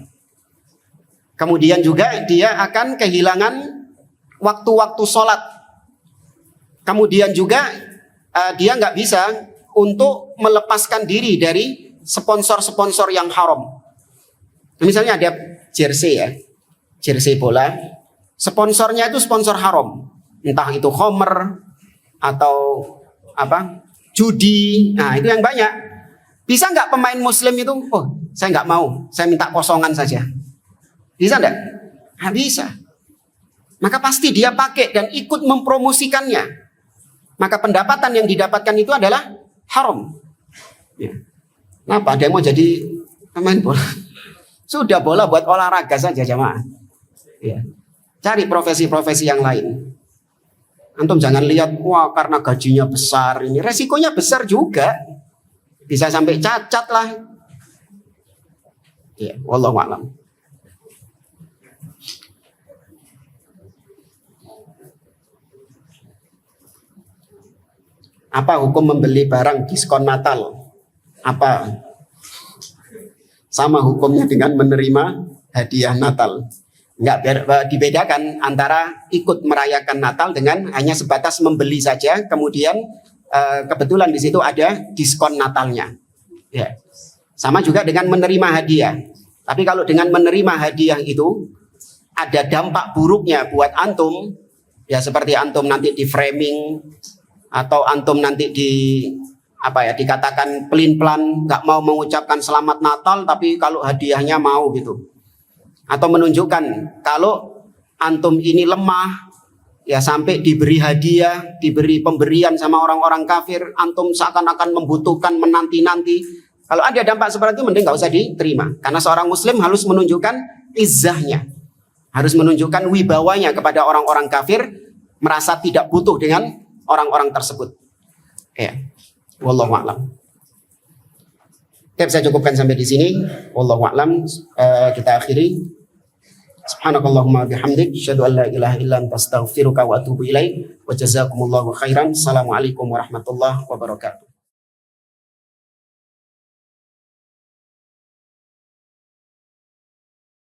Kemudian juga dia akan kehilangan waktu-waktu sholat. Kemudian juga dia nggak bisa untuk melepaskan diri dari sponsor-sponsor yang haram. Misalnya ada jersey ya, jersey bola, sponsornya itu sponsor haram, entah itu Homer atau apa, judi. Nah, itu yang banyak. Bisa nggak pemain Muslim itu? Oh, saya nggak mau, saya minta kosongan saja. Bisa nggak? Nggak bisa. Maka pasti dia pakai dan ikut mempromosikannya. Maka pendapatan yang didapatkan itu adalah haram. Ya. Kenapa? Dia mau jadi pemain bola? Sudah, bola buat olahraga saja jamaah. Ya. Cari profesi-profesi yang lain. Antum jangan lihat, wah karena gajinya besar ini. Resikonya besar juga. Bisa sampai cacat lah. Ya, wallahu a'lam. Apa hukum membeli barang diskon Natal? Apa sama hukumnya dengan menerima hadiah Natal? Enggak, dibedakan antara ikut merayakan Natal dengan hanya sebatas membeli saja, kemudian kebetulan di situ ada diskon Natalnya. Ya. Sama juga dengan menerima hadiah. Tapi kalau dengan menerima hadiah itu ada dampak buruknya buat antum, ya seperti antum nanti di framing atau antum nanti dikatakan pelin-pelan, nggak mau mengucapkan selamat Natal, tapi kalau hadiahnya mau gitu. Atau menunjukkan kalau antum ini lemah, ya sampai diberi hadiah, diberi pemberian sama orang-orang kafir, antum seakan-akan membutuhkan, menanti-nanti. Kalau ada dampak seperti itu, mending nggak usah diterima. Karena seorang muslim harus menunjukkan izzahnya, harus menunjukkan wibawanya kepada orang-orang kafir, merasa tidak butuh dengan orang-orang tersebut. Ya. Wallahu a'lam. Oke, saya cukupkan sampai di sini. Wallahu a'lam. Kita akhiri. Subhanakallahumma bihamdik, asyhadu an la ilaha illa anta astaghfiruka wa atubu ilaik. Wa jazakumullahu khairan. Assalamualaikum warahmatullahi wabarakatuh.